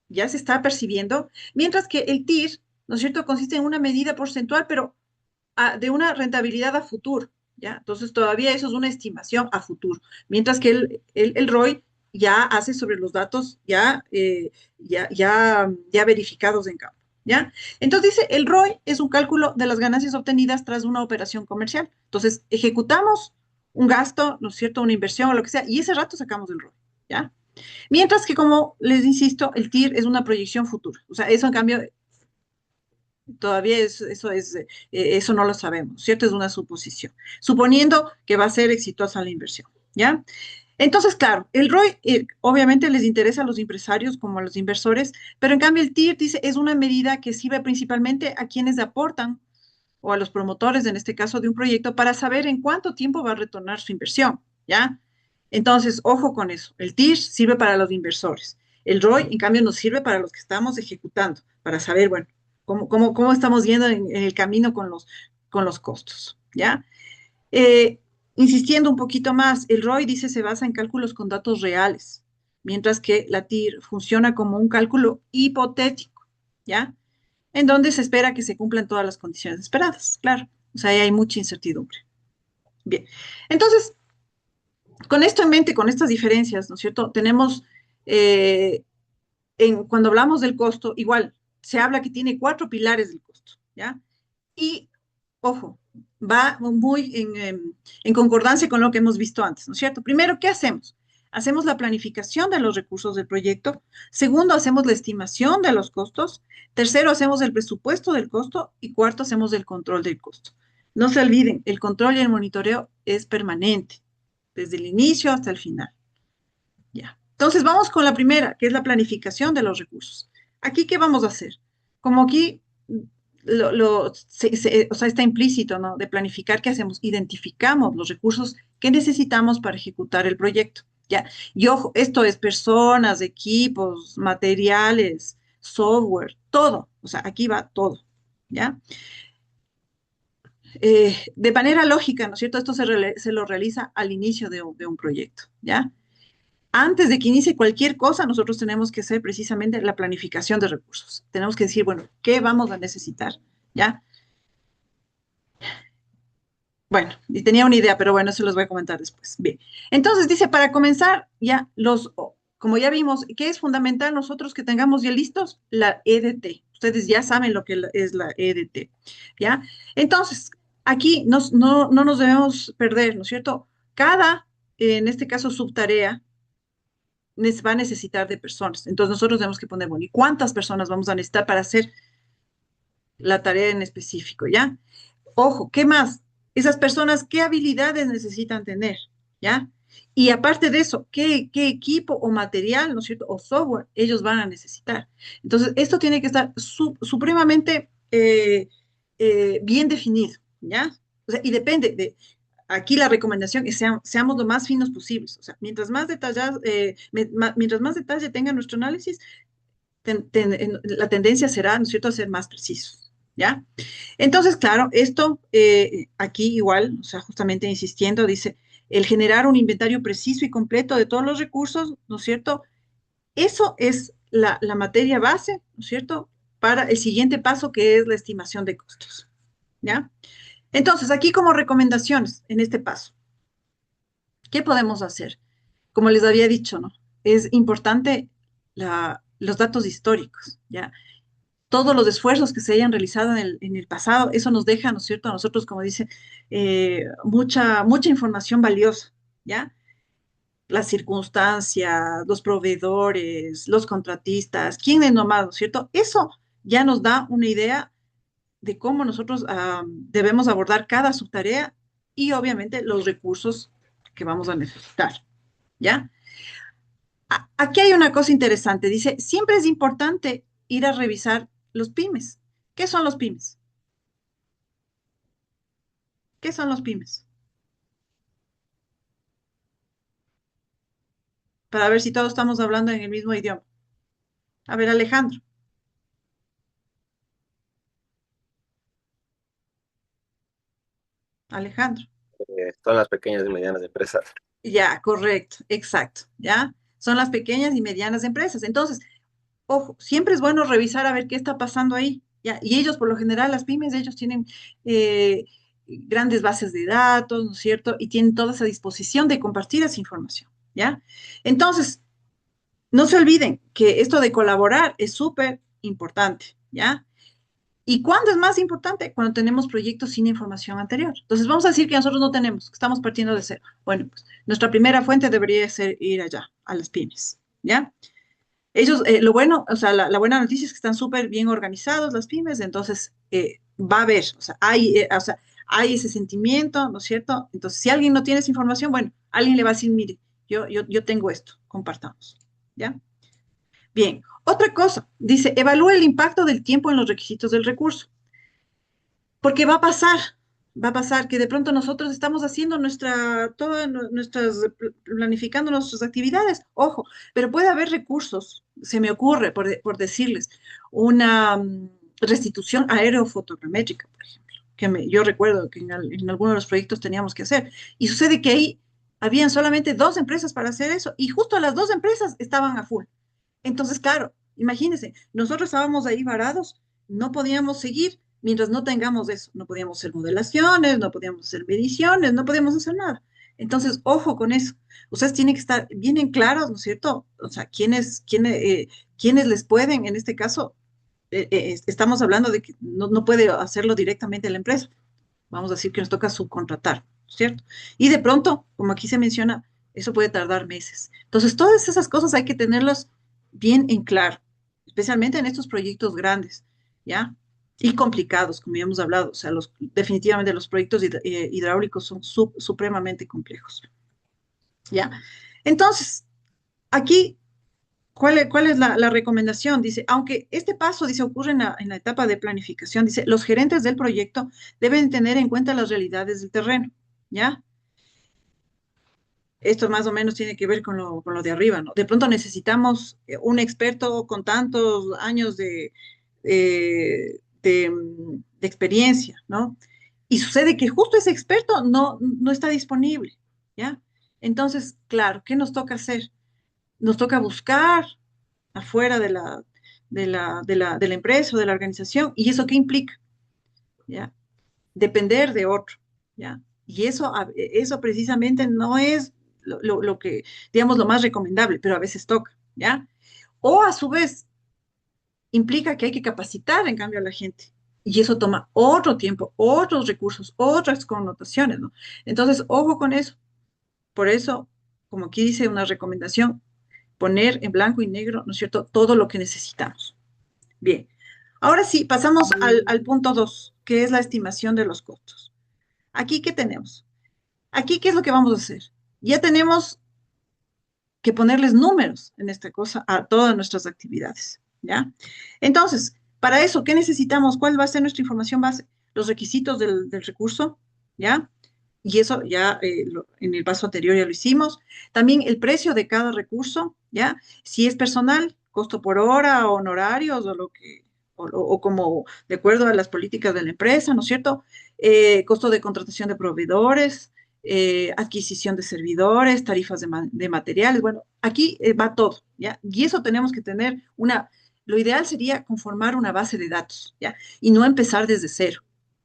ya se está percibiendo, mientras que el TIR, ¿no es cierto?, consiste en una medida porcentual, pero de una rentabilidad a futuro, ¿ya? Entonces todavía eso es una estimación a futuro, mientras que el ROI ya hace sobre los datos ya verificados en campo, ¿ya? Entonces dice, el ROI es un cálculo de las ganancias obtenidas tras una operación comercial. Entonces ejecutamos un gasto, ¿no es cierto?, una inversión o lo que sea, y ese rato sacamos el ROI, ¿ya? Mientras que, como les insisto, el TIR es una proyección futura. O sea, eso en cambio Todavía eso no lo sabemos, ¿cierto? Es una suposición. Suponiendo que va a ser exitosa la inversión, ¿ya? Entonces, claro, el ROI obviamente les interesa a los empresarios como a los inversores, pero en cambio el TIR dice es una medida que sirve principalmente a quienes aportan o a los promotores, en este caso, de un proyecto para saber en cuánto tiempo va a retornar su inversión, ¿ya? Entonces, ojo con eso. El TIR sirve para los inversores. El ROI, en cambio, nos sirve para los que estamos ejecutando, para saber, bueno, cómo estamos yendo en el camino con los costos, ¿ya? Eh, Insistiendo un poquito más, el ROI dice se basa en cálculos con datos reales, mientras que la TIR funciona como un cálculo hipotético, ¿ya? En donde se espera que se cumplan todas las condiciones esperadas, claro. O sea, ahí hay mucha incertidumbre. Bien, entonces, con esto en mente, con estas diferencias, ¿no es cierto? Tenemos, eh, cuando hablamos del costo, igual, se habla que tiene 4 pilares del costo, ¿ya? Y, ojo, va muy en concordancia con lo que hemos visto antes, ¿no es cierto? Primero, ¿qué hacemos? Hacemos la planificación de los recursos del proyecto. Segundo, hacemos la estimación de los costos. Tercero, hacemos el presupuesto del costo. Y cuarto, hacemos el control del costo. No se olviden, el control y el monitoreo es permanente, desde el inicio hasta el final. Ya. Entonces, vamos con la primera, que es la planificación de los recursos. Aquí, ¿qué vamos a hacer? Como aquí o sea, está implícito, ¿no? De planificar, ¿qué hacemos? Identificamos los recursos que necesitamos para ejecutar el proyecto, ¿ya? Y ojo, esto es personas, equipos, materiales, software, todo. O sea, aquí va todo, ¿ya? De manera lógica, ¿no es cierto? Esto se lo realiza al inicio de un proyecto, ¿ya? Antes de que inicie cualquier cosa, nosotros tenemos que hacer precisamente la planificación de recursos. Tenemos que decir, bueno, ¿qué vamos a necesitar? ¿Ya? Bueno, y tenía una idea, pero bueno, eso los voy a comentar después. Bien. Entonces dice, para comenzar, ya como ya vimos, ¿qué es fundamental nosotros que tengamos ya listos? La EDT. Ustedes ya saben lo que es la EDT, ¿ya? Entonces, aquí no nos debemos perder, ¿no es cierto? Cada, en este caso, subtarea, va a necesitar de personas. Entonces nosotros tenemos que poner, bueno, ¿y cuántas personas vamos a necesitar para hacer la tarea en específico, ya? Ojo, ¿qué más? Esas personas, ¿qué habilidades necesitan tener, ya? Y aparte de eso, ¿qué equipo o material, ¿no es cierto? O software ellos van a necesitar. Entonces, esto tiene que estar supremamente bien definido, ¿ya? O sea, y depende de, aquí la recomendación es seamos lo más finos posibles. O sea, mientras más detalle tenga nuestro análisis, la tendencia será, ¿no es cierto?, a ser más precisos, ¿ya? Entonces, claro, esto aquí igual, o sea, justamente insistiendo, dice, el generar un inventario preciso y completo de todos los recursos, ¿no es cierto? Eso es la materia base, ¿no es cierto?, para el siguiente paso que es la estimación de costos, ¿ya? Entonces, aquí como recomendaciones en este paso, ¿qué podemos hacer? Como les había dicho, ¿no? Es importante los datos históricos, ¿ya? Todos los esfuerzos que se hayan realizado en el pasado, eso nos deja, ¿no es cierto?, a nosotros, como dice, mucha información valiosa, ¿ya? Las circunstancias, los proveedores, los contratistas, quién es nomás, ¿no es cierto? Eso ya nos da una idea de cómo nosotros debemos abordar cada subtarea y obviamente los recursos que vamos a necesitar, ¿ya? Aquí hay una cosa interesante, dice, siempre es importante ir a revisar los pymes. ¿Qué son los pymes? ¿Qué son los pymes? Para ver si todos estamos hablando en el mismo idioma. A ver, Alejandro. Alejandro. Son las pequeñas y medianas empresas. Ya, correcto, exacto, ¿ya? Son las pequeñas y medianas empresas. Entonces, ojo, siempre es bueno revisar a ver qué está pasando ahí, ¿ya? Y ellos, por lo general, las pymes, ellos tienen grandes bases de datos, ¿no es cierto? Y tienen toda esa disposición de compartir esa información, ¿ya? Entonces, no se olviden que esto de colaborar es súper importante, ¿ya? ¿Y cuándo es más importante? Cuando tenemos proyectos sin información anterior. Entonces, vamos a decir que nosotros no tenemos, que estamos partiendo de cero. Bueno, pues nuestra primera fuente debería ser ir allá, a las pymes, ¿ya? Ellos, lo bueno, o sea, la buena noticia es que están súper bien organizados las pymes, entonces va a haber, o sea, hay ese sentimiento, ¿no es cierto? Entonces, si alguien no tiene esa información, bueno, alguien le va a decir, mire, yo tengo esto, compartamos, ¿ya? Bien, otra cosa, dice, evalúa el impacto del tiempo en los requisitos del recurso, porque va a pasar que de pronto nosotros estamos haciendo planificando nuestras actividades, ojo, pero puede haber recursos, se me ocurre, por decirles, una restitución aerofotogramétrica, por ejemplo, yo recuerdo que en algunos de los proyectos teníamos que hacer, y sucede que ahí habían solamente 2 empresas para hacer eso, y justo las 2 empresas estaban a full. Entonces, claro, imagínense, nosotros estábamos ahí varados, no podíamos seguir mientras no tengamos eso. No podíamos hacer modelaciones, no podíamos hacer mediciones, no podíamos hacer nada. Entonces, ojo con eso. Ustedes tienen que estar bien en claros, ¿no es cierto? O sea, quiénes les pueden, en este caso, estamos hablando de que no puede hacerlo directamente la empresa. Vamos a decir que nos toca subcontratar, ¿cierto? Y de pronto, como aquí se menciona, eso puede tardar meses. Entonces, todas esas cosas hay que tenerlas bien en claro, especialmente en estos proyectos grandes, ¿ya? Y complicados, como ya hemos hablado. O sea, definitivamente los proyectos hidráulicos son supremamente complejos, ¿ya? Entonces, aquí, ¿cuál es la recomendación? Dice, aunque este paso, dice, ocurre en la etapa de planificación, dice, los gerentes del proyecto deben tener en cuenta las realidades del terreno, ¿ya? Esto más o menos tiene que ver con lo de arriba, ¿no? De pronto necesitamos un experto con tantos años de experiencia, ¿no? Y sucede que justo ese experto no está disponible, ¿ya? Entonces, claro, ¿qué nos toca hacer? Nos toca buscar afuera de la empresa o de la organización. ¿Y eso qué implica? ¿Ya? Depender de otro, ¿ya? Y eso precisamente no es lo que, digamos, lo más recomendable, pero a veces toca, ¿ya? O a su vez, implica que hay que capacitar, en cambio, a la gente. Y eso toma otro tiempo, otros recursos, otras connotaciones, ¿no? Entonces, ojo con eso. Por eso, como aquí dice una recomendación, poner en blanco y negro, ¿no es cierto?, todo lo que necesitamos. Bien. Ahora sí, pasamos al punto 2, que es la estimación de los costos. Aquí, ¿qué tenemos? Aquí, ¿qué es lo que vamos a hacer? Ya tenemos que ponerles números en esta cosa a todas nuestras actividades, ¿ya? Entonces, para eso, ¿qué necesitamos? ¿Cuál va a ser nuestra información base? Los requisitos del recurso, ¿ya? Y eso ya en el paso anterior ya lo hicimos. También el precio de cada recurso, ¿ya? Si es personal, costo por hora, honorarios o como de acuerdo a las políticas de la empresa, ¿no es cierto? Costo de contratación de proveedores, adquisición de servidores, tarifas de materiales. Bueno, aquí va todo, ¿ya? Y eso tenemos que tener lo ideal sería conformar una base de datos, ¿ya? Y no empezar desde cero.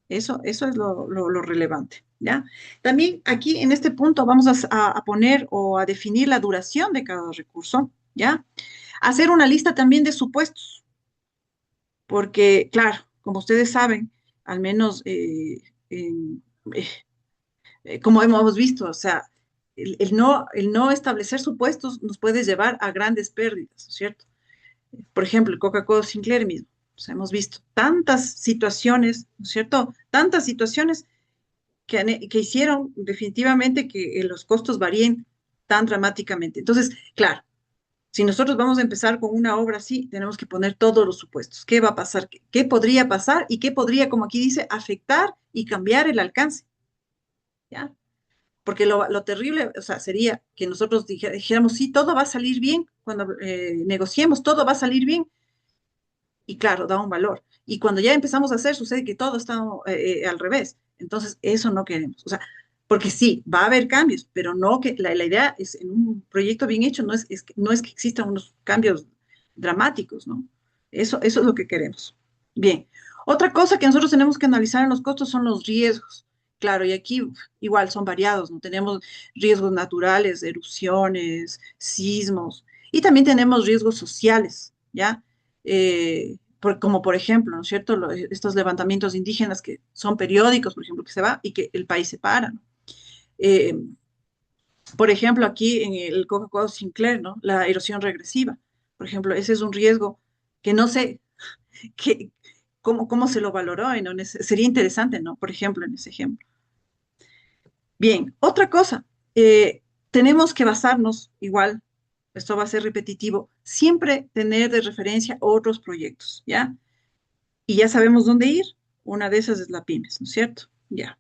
Eso es lo relevante, ¿ya? También aquí en este punto vamos a poner o a definir la duración de cada recurso, ¿ya? Hacer una lista también de supuestos, porque, claro, como ustedes saben, al menos como hemos visto, o sea, el no establecer supuestos nos puede llevar a grandes pérdidas, ¿cierto? Por ejemplo, el Coca-Cola Sinclair mismo. O sea, hemos visto tantas situaciones, ¿no es cierto? Tantas situaciones que hicieron definitivamente que los costos varíen tan dramáticamente. Entonces, claro, si nosotros vamos a empezar con una obra así, tenemos que poner todos los supuestos. ¿Qué va a pasar? ¿Qué podría pasar? ¿Y qué podría, como aquí dice, afectar y cambiar el alcance? ¿Ya? Porque lo terrible, o sea, sería que nosotros dijéramos, sí, todo va a salir bien, cuando negociemos, todo va a salir bien, y claro, da un valor. Y cuando ya empezamos a hacer, sucede que todo está al revés. Entonces, eso no queremos. O sea, porque sí, va a haber cambios, pero no que la idea es, en un proyecto bien hecho, no es que existan unos cambios dramáticos, ¿no? Eso es lo que queremos. Bien. Otra cosa que nosotros tenemos que analizar en los costos son los riesgos. Claro, y aquí igual son variados, ¿no? Tenemos riesgos naturales, erupciones, sismos, y también tenemos riesgos sociales, ¿ya? Como por ejemplo, ¿no es cierto? Estos levantamientos indígenas que son periódicos, por ejemplo, que se va y que el país se para, ¿no? Eh, por ejemplo, aquí en el Coca-Cola Sinclair, ¿no? La erosión regresiva. Por ejemplo, ese es un riesgo que no sé qué, cómo se lo valoró, ¿no? Sería interesante, ¿no? Por ejemplo, en ese ejemplo. Bien, otra cosa, tenemos que basarnos igual, esto va a ser repetitivo, siempre tener de referencia otros proyectos, ¿ya? Y ya sabemos dónde ir. Una de esas es la pymes, ¿no es cierto? Ya.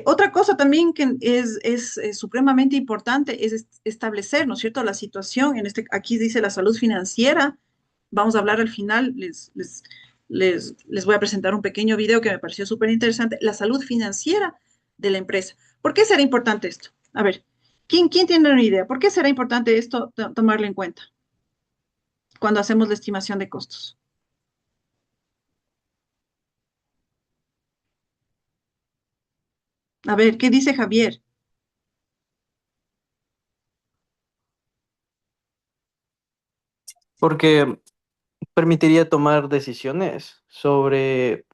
Otra cosa también que es supremamente importante es establecer, ¿no es cierto?, la situación, aquí dice la salud financiera. Vamos a hablar al final, les voy a presentar un pequeño video que me pareció súper interesante, la salud financiera de la empresa. ¿Por qué será importante esto? A ver, ¿quién tiene una idea? ¿Por qué será importante esto tomarlo en cuenta cuando hacemos la estimación de costos? A ver, ¿qué dice Javier? Porque permitiría tomar decisiones sobre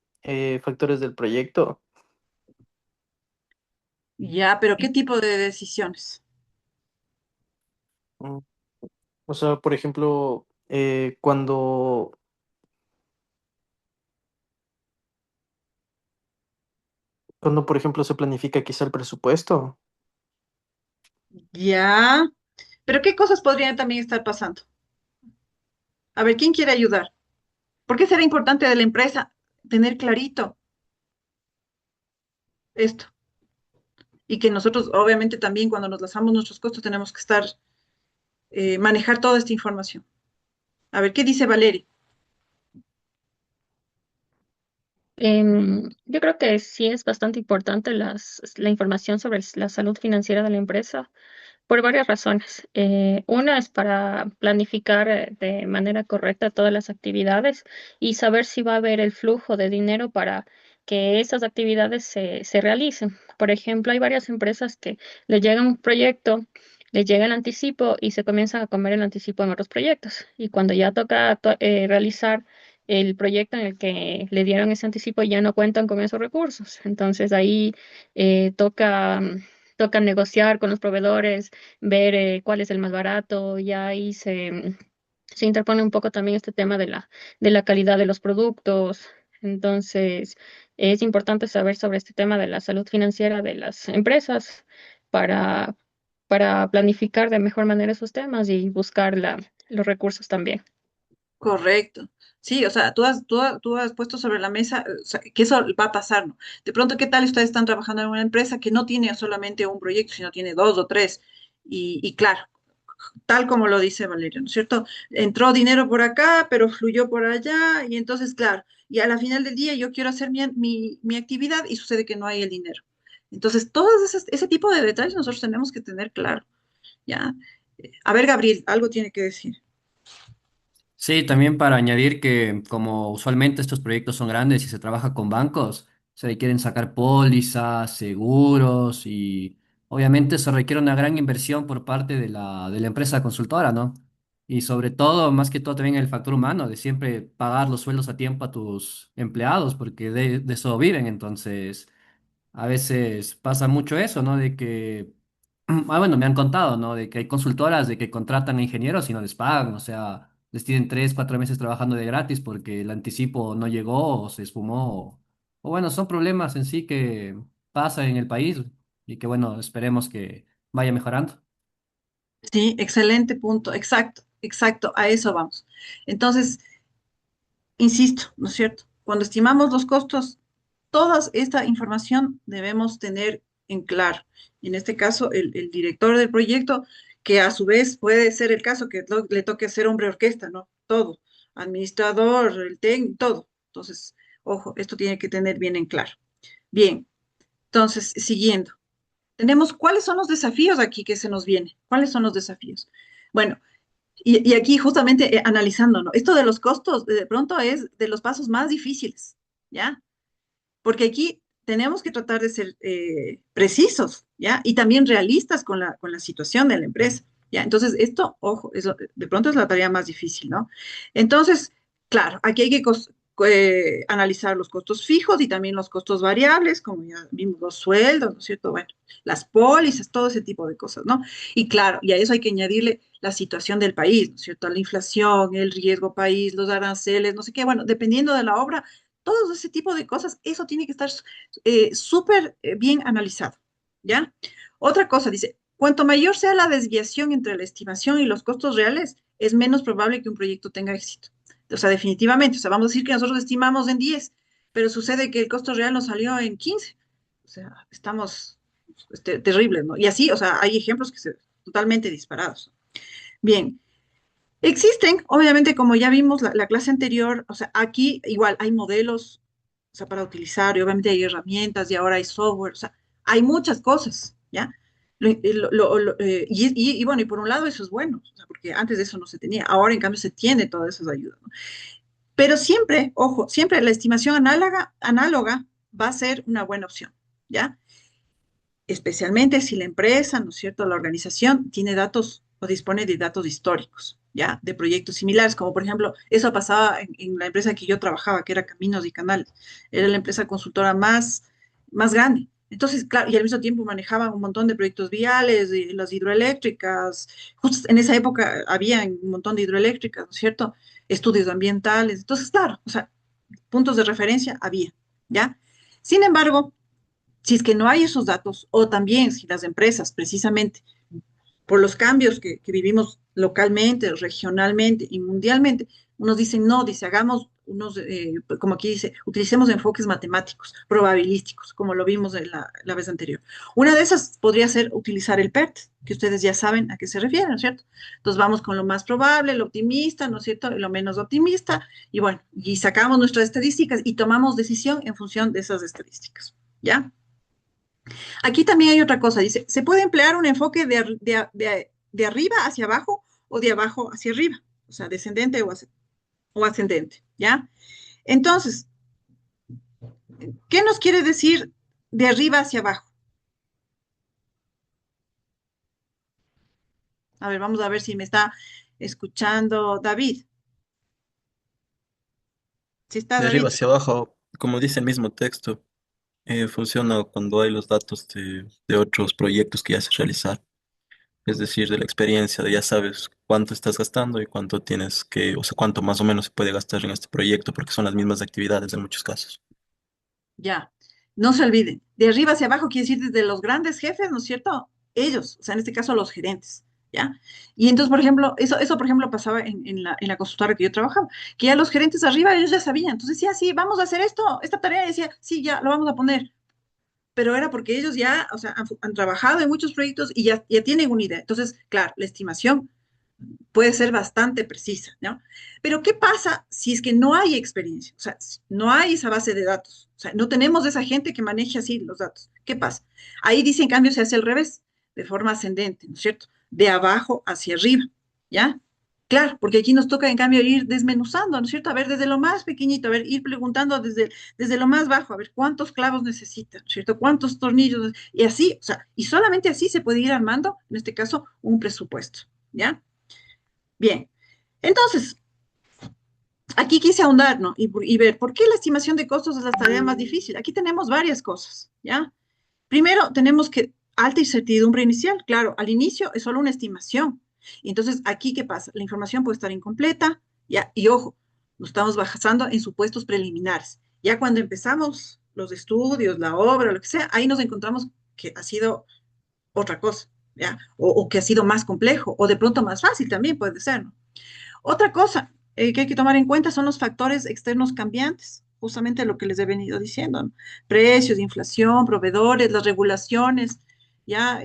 factores del proyecto. Ya, pero ¿qué tipo de decisiones? Mm, O sea, por ejemplo, cuando, por ejemplo, se planifica quizá el presupuesto. Ya, pero ¿qué cosas podrían también estar pasando? A ver, ¿quién quiere ayudar? ¿Por qué será importante de la empresa tener clarito esto? Y que nosotros, obviamente, también cuando nos lanzamos nuestros costos, tenemos que manejar toda esta información. A ver, ¿qué dice Valeria? Yo creo que sí es bastante importante la información sobre la salud financiera de la empresa por varias razones. Una es para planificar de manera correcta todas las actividades y saber si va a haber el flujo de dinero para que esas actividades se realicen. Por ejemplo, hay varias empresas que les llega un proyecto, les llega el anticipo y se comienzan a comer el anticipo en otros proyectos. Y cuando ya toca realizar el proyecto en el que le dieron ese anticipo, ya no cuentan con esos recursos. Entonces ahí toca negociar con los proveedores, ver cuál es el más barato, y ahí se interpone un poco también este tema de la calidad de los productos. Entonces, es importante saber sobre este tema de la salud financiera de las empresas para, para planificar de mejor manera esos temas y buscar los recursos también. Correcto. Sí, o sea, tú has puesto sobre la mesa, o sea, que eso va a pasar, ¿no? De pronto, ¿qué tal ustedes están trabajando en una empresa que no tiene solamente un proyecto, sino tiene dos o tres? Y claro, tal como lo dice Valerio, ¿no es cierto? Entró dinero por acá, pero fluyó por allá, y entonces, claro, y a la final del día yo quiero hacer mi actividad y sucede que no hay el dinero. Entonces, ese tipo de detalles nosotros tenemos que tener claro, ¿ya? A ver, Gabriel, algo tiene que decir. Sí, también para añadir que como usualmente estos proyectos son grandes y se trabaja con bancos, se requieren sacar pólizas, seguros y obviamente se requiere una gran inversión por parte de la empresa consultora, ¿no? Y sobre todo, más que todo también el factor humano, de siempre pagar los sueldos a tiempo a tus empleados, porque de eso viven. Entonces, a veces pasa mucho eso, ¿no? De que, bueno, me han contado, ¿no? De que hay consultoras de que contratan a ingenieros y no les pagan, o sea, les tienen 3, 4 meses trabajando de gratis porque el anticipo no llegó o se esfumó. O bueno, son problemas en sí que pasan en el país y que, bueno, esperemos que vaya mejorando. Sí, excelente punto, exacto, exacto, a eso vamos. Entonces, insisto, ¿no es cierto? Cuando estimamos los costos, toda esta información debemos tener en claro. En este caso, el director del proyecto, que a su vez puede ser el caso que le toque ser hombre orquesta, ¿no? Todo, administrador, el técnico, todo. Entonces, ojo, esto tiene que tener bien en claro. Bien, entonces, siguiendo. Tenemos cuáles son los desafíos aquí que se nos vienen. ¿Cuáles son los desafíos? Bueno, y aquí justamente analizando, ¿no? Esto de los costos, de pronto es de los pasos más difíciles, ¿ya? Porque aquí tenemos que tratar de ser precisos, ¿ya? Y también realistas con la situación de la empresa, ¿ya? Entonces, esto, ojo, eso de pronto es la tarea más difícil, ¿no? Entonces, claro, aquí hay que analizar los costos fijos y también los costos variables, como ya vimos, los sueldos, ¿no es cierto? Bueno, las pólizas, todo ese tipo de cosas, ¿no? Y claro, y a eso hay que añadirle la situación del país, ¿no es cierto? La inflación, el riesgo país, los aranceles, no sé qué, bueno, dependiendo de la obra, todo ese tipo de cosas, eso tiene que estar súper bien analizado, ¿ya? Otra cosa, dice, cuanto mayor sea la desviación entre la estimación y los costos reales, es menos probable que un proyecto tenga éxito. O sea, definitivamente, o sea, vamos a decir que nosotros estimamos en 10, pero sucede que el costo real nos salió en 15. O sea, estamos terribles, ¿no? Y así, o sea, hay ejemplos que se totalmente disparados. Bien, existen, obviamente, como ya vimos la clase anterior, o sea, aquí igual hay modelos, o sea, para utilizar, y obviamente hay herramientas y ahora hay software, o sea, hay muchas cosas, ¿ya? Y bueno, y por un lado eso es bueno, o sea, porque antes de eso no se tenía, ahora en cambio se tiene todas esas ayudas, ¿no? Pero siempre, ojo, siempre la estimación análoga va a ser una buena opción, ¿ya? Especialmente si la empresa, ¿no es cierto?, la organización tiene datos o dispone de datos históricos, ¿ya?, de proyectos similares, como por ejemplo, eso pasaba en la empresa que yo trabajaba, que era Caminos y Canales, era la empresa consultora más grande. Entonces, claro, y al mismo tiempo manejaban un montón de proyectos viales, y las hidroeléctricas, justo en esa época había un montón de hidroeléctricas, ¿no es cierto?, estudios ambientales, entonces, claro, o sea, puntos de referencia había, ¿ya? Sin embargo, si es que no hay esos datos, o también si las empresas, precisamente por los cambios que vivimos localmente, regionalmente y mundialmente, unos dicen, no, dice, hagamos unos, como aquí dice, utilicemos enfoques matemáticos, probabilísticos, como lo vimos en la vez anterior. Una de esas podría ser utilizar el PERT, que ustedes ya saben a qué se refiere, ¿no es cierto? Entonces vamos con lo más probable, lo optimista, ¿no es cierto? Y lo menos optimista, y bueno, y sacamos nuestras estadísticas y tomamos decisión en función de esas estadísticas, ¿ya? Aquí también hay otra cosa, dice, se puede emplear un enfoque de arriba hacia abajo o de abajo hacia arriba, o sea, descendente o ascendente, ¿ya? Entonces, ¿qué nos quiere decir de arriba hacia abajo? A ver, vamos a ver si me está escuchando David. ¿Sí está De arriba David? hacia abajo, como dice el mismo texto, funciona cuando hay los datos de otros proyectos que ya se realizaron. Es decir, de la experiencia, de ya sabes cuánto estás gastando y cuánto tienes que, o sea, cuánto más o menos se puede gastar en este proyecto, porque son las mismas actividades en muchos casos. Ya, no se olviden, de arriba hacia abajo quiere decir desde los grandes jefes, ¿no es cierto? Ellos, o sea, en este caso los gerentes, ¿ya? Y entonces, por ejemplo, eso por ejemplo, pasaba en la consultora que yo trabajaba, que ya los gerentes arriba, ellos ya sabían, entonces decía, sí, vamos a hacer esto, esta tarea, y decía, sí, ya, lo vamos a poner, pero era porque ellos ya, o sea, han trabajado en muchos proyectos y ya tienen una idea. Entonces, claro, la estimación puede ser bastante precisa, ¿no? Pero ¿qué pasa si es que no hay experiencia? O sea, no hay esa base de datos, o sea, no tenemos esa gente que maneje así los datos. ¿Qué pasa? Ahí dice, en cambio, se hace al revés, de forma ascendente, ¿no es cierto? De abajo hacia arriba, ¿ya? Claro, porque aquí nos toca, en cambio, ir desmenuzando, ¿no es cierto? A ver, desde lo más pequeñito, a ver, ir preguntando desde lo más bajo, a ver cuántos clavos necesitan, ¿no es cierto? ¿Cuántos tornillos? Y así, o sea, y solamente así se puede ir armando, en este caso, un presupuesto, ¿ya? Bien, entonces, aquí quise ahondar, ¿no? Y ver por qué la estimación de costos es la tarea más difícil. Aquí tenemos varias cosas, ¿ya? Primero, tenemos que alta incertidumbre inicial. Claro, al inicio es solo una estimación. Y entonces, aquí, ¿qué pasa? La información puede estar incompleta, ¿ya? Y ojo, nos estamos basando en supuestos preliminares. Ya cuando empezamos los estudios, la obra, lo que sea, ahí nos encontramos que ha sido otra cosa, ¿ya? O que ha sido más complejo, o de pronto más fácil también puede ser, ¿no? Otra cosa que hay que tomar en cuenta son los factores externos cambiantes, justamente lo que les he venido diciendo, ¿no? Precios, inflación, proveedores, las regulaciones, ya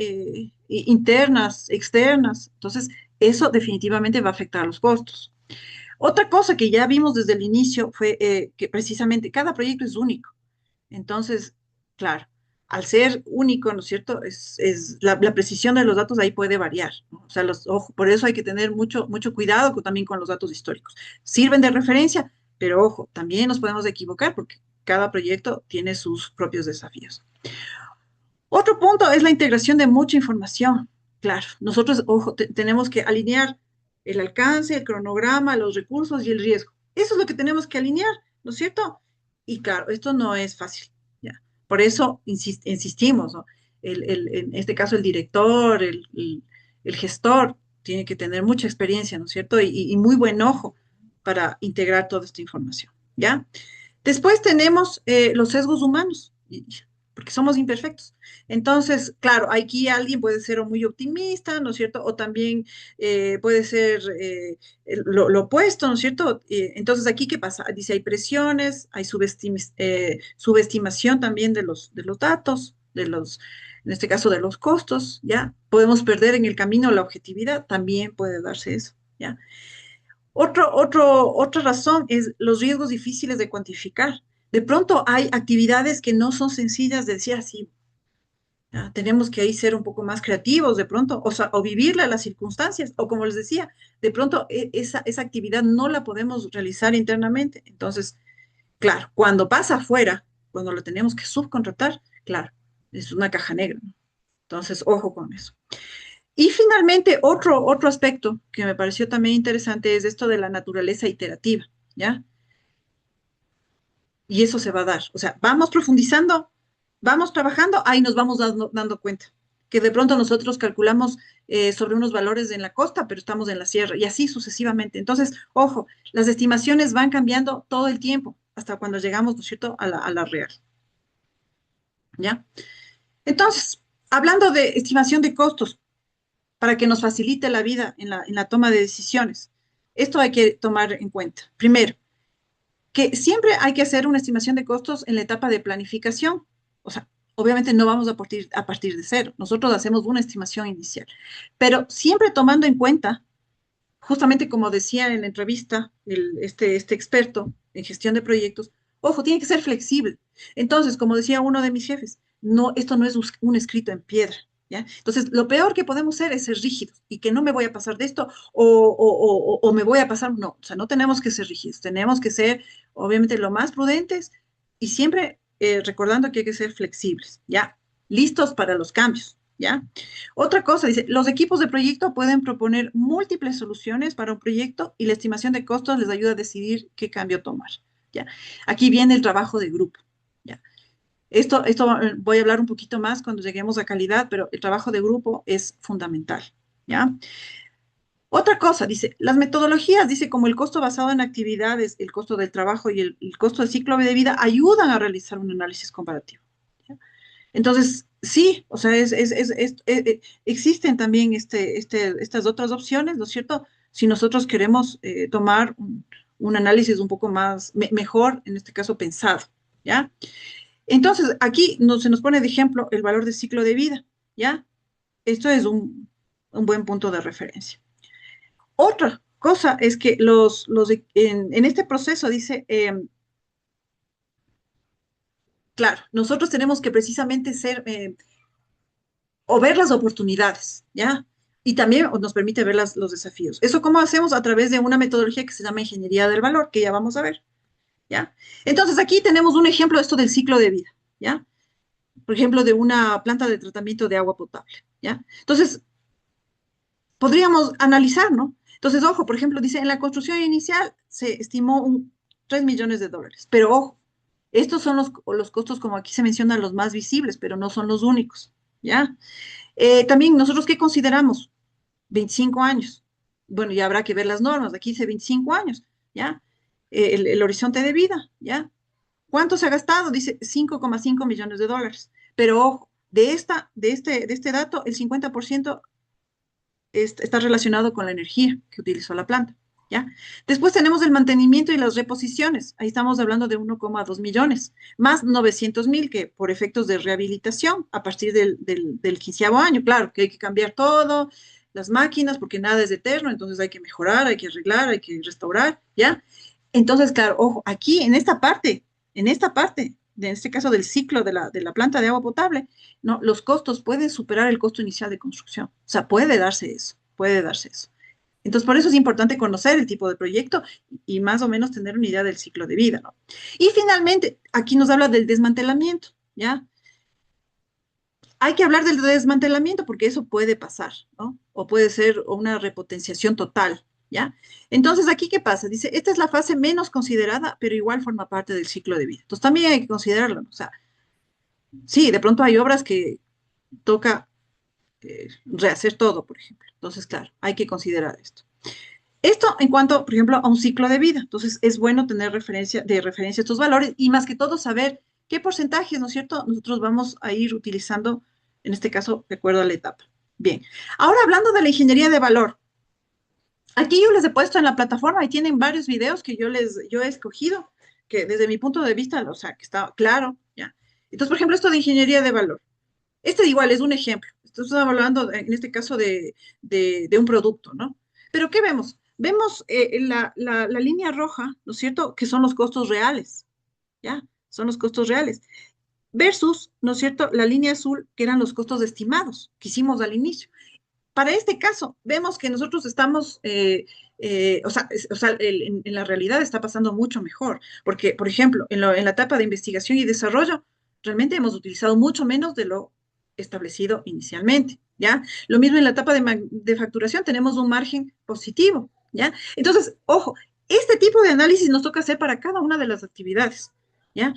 internas, externas. Entonces, eso definitivamente va a afectar a los costos. Otra cosa que ya vimos desde el inicio fue que precisamente cada proyecto es único. Entonces, claro, al ser único, ¿no es cierto? La precisión de los datos ahí puede variar, ¿no? O sea, ojo, por eso hay que tener mucho cuidado también con los datos históricos. Sirven de referencia, pero ojo, también nos podemos equivocar porque cada proyecto tiene sus propios desafíos. Otro punto es la integración de mucha información. Claro, nosotros, ojo, tenemos que alinear el alcance, el cronograma, los recursos y el riesgo. Eso es lo que tenemos que alinear, ¿no es cierto? Y claro, esto no es fácil, ¿ya? Por eso insistimos, ¿no? En este caso, el director, el gestor, tiene que tener mucha experiencia, ¿no es cierto? Y muy buen ojo para integrar toda esta información, ¿ya? Después tenemos los sesgos humanos, porque somos imperfectos. Entonces, claro, aquí alguien puede ser o muy optimista, ¿no es cierto? O también puede ser lo opuesto, ¿no es cierto? Entonces, aquí, ¿qué pasa? Dice, hay presiones, hay subestimación también de los datos, en este caso, de los costos, ¿ya? Podemos perder en el camino la objetividad, también puede darse eso, ¿ya? Otra razón es los riesgos difíciles de cuantificar. De pronto hay actividades que no son sencillas de decir así. ¿Ya? Tenemos que ahí ser un poco más creativos de pronto, o sea, o vivirle a las circunstancias, o como les decía, de pronto esa actividad no la podemos realizar internamente. Entonces, claro, cuando pasa afuera, cuando lo tenemos que subcontratar, claro, es una caja negra, ¿no? Entonces, ojo con eso. Y finalmente, otro aspecto que me pareció también interesante es esto de la naturaleza iterativa, ¿ya? Y eso se va a dar. O sea, vamos profundizando, vamos trabajando, ahí nos vamos dando cuenta que de pronto nosotros calculamos sobre unos valores en la costa, pero estamos en la sierra, y así sucesivamente. Entonces, ojo, las estimaciones van cambiando todo el tiempo, hasta cuando llegamos, ¿no es cierto?, a la real, ¿ya? Entonces, hablando de estimación de costos, para que nos facilite la vida en la toma de decisiones. Esto hay que tomar en cuenta. Primero, que siempre hay que hacer una estimación de costos en la etapa de planificación. O sea, obviamente no vamos a partir de cero. Nosotros hacemos una estimación inicial, pero siempre tomando en cuenta, justamente como decía en la entrevista este experto en gestión de proyectos, ojo, tiene que ser flexible. Entonces, como decía uno de mis jefes, no, esto no es un escrito en piedra. ¿Ya? Entonces, lo peor que podemos hacer es ser rígidos y que no me voy a pasar de esto o me voy a pasar, no, o sea, no tenemos que ser rígidos, tenemos que ser, obviamente, lo más prudentes y siempre recordando que hay que ser flexibles, ¿ya? Listos para los cambios, ¿ya? Otra cosa, dice, los equipos de proyecto pueden proponer múltiples soluciones para un proyecto y la estimación de costos les ayuda a decidir qué cambio tomar, ¿ya? Aquí viene el trabajo de grupo, ¿ya? Esto voy a hablar un poquito más cuando lleguemos a calidad, pero el trabajo de grupo es fundamental, ¿ya? Otra cosa, dice, las metodologías, dice, como el costo basado en actividades, el costo del trabajo y el costo del ciclo de vida, ayudan a realizar un análisis comparativo, ¿ya? Entonces, sí, o sea, existen también estas otras opciones, ¿no es cierto? Si nosotros queremos tomar un análisis un poco más, mejor, en este caso, pensado, ¿ya? Entonces, aquí se nos pone de ejemplo el valor de ciclo de vida, ¿ya? Esto es un buen punto de referencia. Otra cosa es que en este proceso dice, claro, nosotros tenemos que precisamente ser, o ver las oportunidades, ¿ya? Y también nos permite ver los desafíos. ¿Eso cómo hacemos? A través de una metodología que se llama ingeniería del valor, que ya vamos a ver, ¿ya? Entonces, aquí tenemos un ejemplo de esto del ciclo de vida, ¿ya? Por ejemplo, de una planta de tratamiento de agua potable, ¿ya? Entonces, podríamos analizar, ¿no? Entonces, ojo, por ejemplo, dice, en la construcción inicial se estimó 3 millones de dólares, pero ojo, estos son los costos, como aquí se mencionan, los más visibles, pero no son los únicos, ¿ya? También, ¿nosotros qué consideramos? 25 años. Bueno, ya habrá que ver las normas, aquí dice 25 años, ¿ya? El horizonte de vida, ¿ya? ¿Cuánto se ha gastado? Dice 5,5 millones de dólares. Pero ojo, de este dato, el 50% está relacionado con la energía que utilizó la planta, ¿ya? Después tenemos el mantenimiento y las reposiciones. Ahí estamos hablando de 1,2 millones, más 900,000 que por efectos de rehabilitación a partir del 15º año. Claro que hay que cambiar todo, las máquinas, porque nada es eterno, entonces hay que mejorar, hay que arreglar, hay que restaurar, ¿ya? Entonces, claro, ojo, aquí en esta parte, en este caso del ciclo de la planta de agua potable, ¿no? Los costos pueden superar el costo inicial de construcción. O sea, puede darse eso, puede darse eso. Entonces, por eso es importante conocer el tipo de proyecto y más o menos tener una idea del ciclo de vida, ¿no? Y finalmente, aquí nos habla del desmantelamiento, ¿ya? Hay que hablar del desmantelamiento porque eso puede pasar, ¿no? O puede ser una repotenciación total, ¿ya? Entonces, ¿aquí qué pasa? Dice, esta es la fase menos considerada, pero igual forma parte del ciclo de vida. Entonces, también hay que considerarlo, ¿no? O sea, sí, de pronto hay obras que toca rehacer todo, por ejemplo. Entonces, claro, hay que considerar esto. Esto en cuanto, por ejemplo, a un ciclo de vida. Entonces, es bueno tener de referencia estos valores y más que todo saber qué porcentajes, ¿no es cierto?, nosotros vamos a ir utilizando, en este caso, de acuerdo a la etapa. Bien, ahora hablando de la ingeniería de valor, aquí yo les he puesto en la plataforma y tienen varios videos que yo he escogido, que desde mi punto de vista, o sea, que está claro, ¿ya? Entonces, por ejemplo, esto de ingeniería de valor. Este igual es un ejemplo. Estamos hablando, en este caso, de un producto, ¿no? Pero ¿qué vemos? Vemos la línea roja, ¿no es cierto?, que son los costos reales, ¿ya? Son los costos reales. Versus, ¿no es cierto?, la línea azul, que eran los costos estimados que hicimos al inicio. Para este caso, vemos que nosotros estamos, en la realidad está pasando mucho mejor, porque, por ejemplo, en la etapa de investigación y desarrollo, realmente hemos utilizado mucho menos de lo establecido inicialmente, ¿ya? Lo mismo en la etapa de facturación, tenemos un margen positivo, ¿ya? Entonces, ojo, este tipo de análisis nos toca hacer para cada una de las actividades, ¿ya?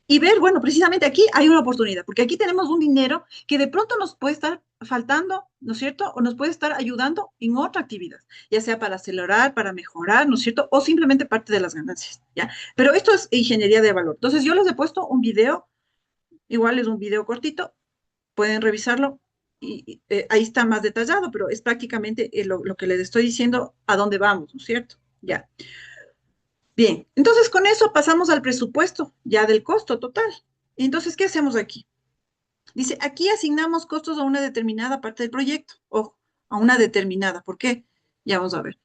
Y ver, bueno, precisamente aquí hay una oportunidad, porque aquí tenemos un dinero que de pronto nos puede estar faltando, ¿no es cierto? O nos puede estar ayudando en otra actividad, ya sea para acelerar, para mejorar, ¿no es cierto? O simplemente parte de las ganancias, ¿ya? Pero esto es ingeniería de valor. Entonces, yo les he puesto un video, igual es un video cortito, pueden revisarlo y ahí está más detallado, pero es prácticamente lo que les estoy diciendo a dónde vamos, ¿no es cierto? Ya. Bien, entonces con eso pasamos al presupuesto ya del costo total. Entonces, ¿qué hacemos aquí? Dice, aquí asignamos costos a una determinada parte del proyecto. Ojo, a una determinada. ¿Por qué? Ya vamos a ver.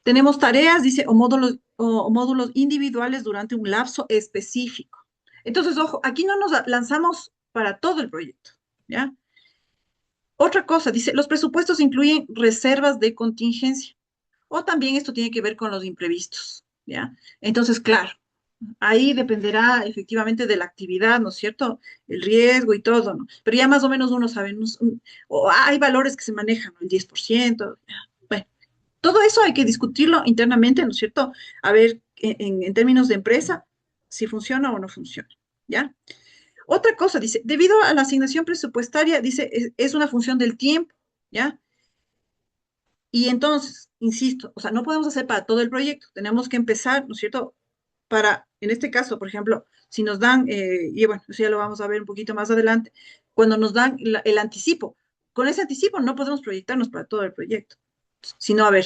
Tenemos tareas, dice, o módulos individuales durante un lapso específico. Entonces, ojo, aquí no nos lanzamos para todo el proyecto, ¿ya? Otra cosa, dice, los presupuestos incluyen reservas de contingencia. O también esto tiene que ver con los imprevistos, ¿ya? Entonces, claro, ahí dependerá efectivamente de la actividad, ¿no es cierto? El riesgo y todo, ¿no? Pero ya más o menos uno sabe, o hay valores que se manejan, ¿no? El 10%, ya. Bueno, todo eso hay que discutirlo internamente, ¿no es cierto? A ver, en términos de empresa, si funciona o no funciona, ¿ya? Otra cosa, dice, debido a la asignación presupuestaria, dice, es una función del tiempo, ¿ya? Y entonces, insisto, o sea, no podemos hacer para todo el proyecto, tenemos que empezar, ¿no es cierto? Para, en este caso, por ejemplo, si nos dan, y bueno, eso ya lo vamos a ver un poquito más adelante, cuando nos dan el anticipo, con ese anticipo no podemos proyectarnos para todo el proyecto, sino a ver,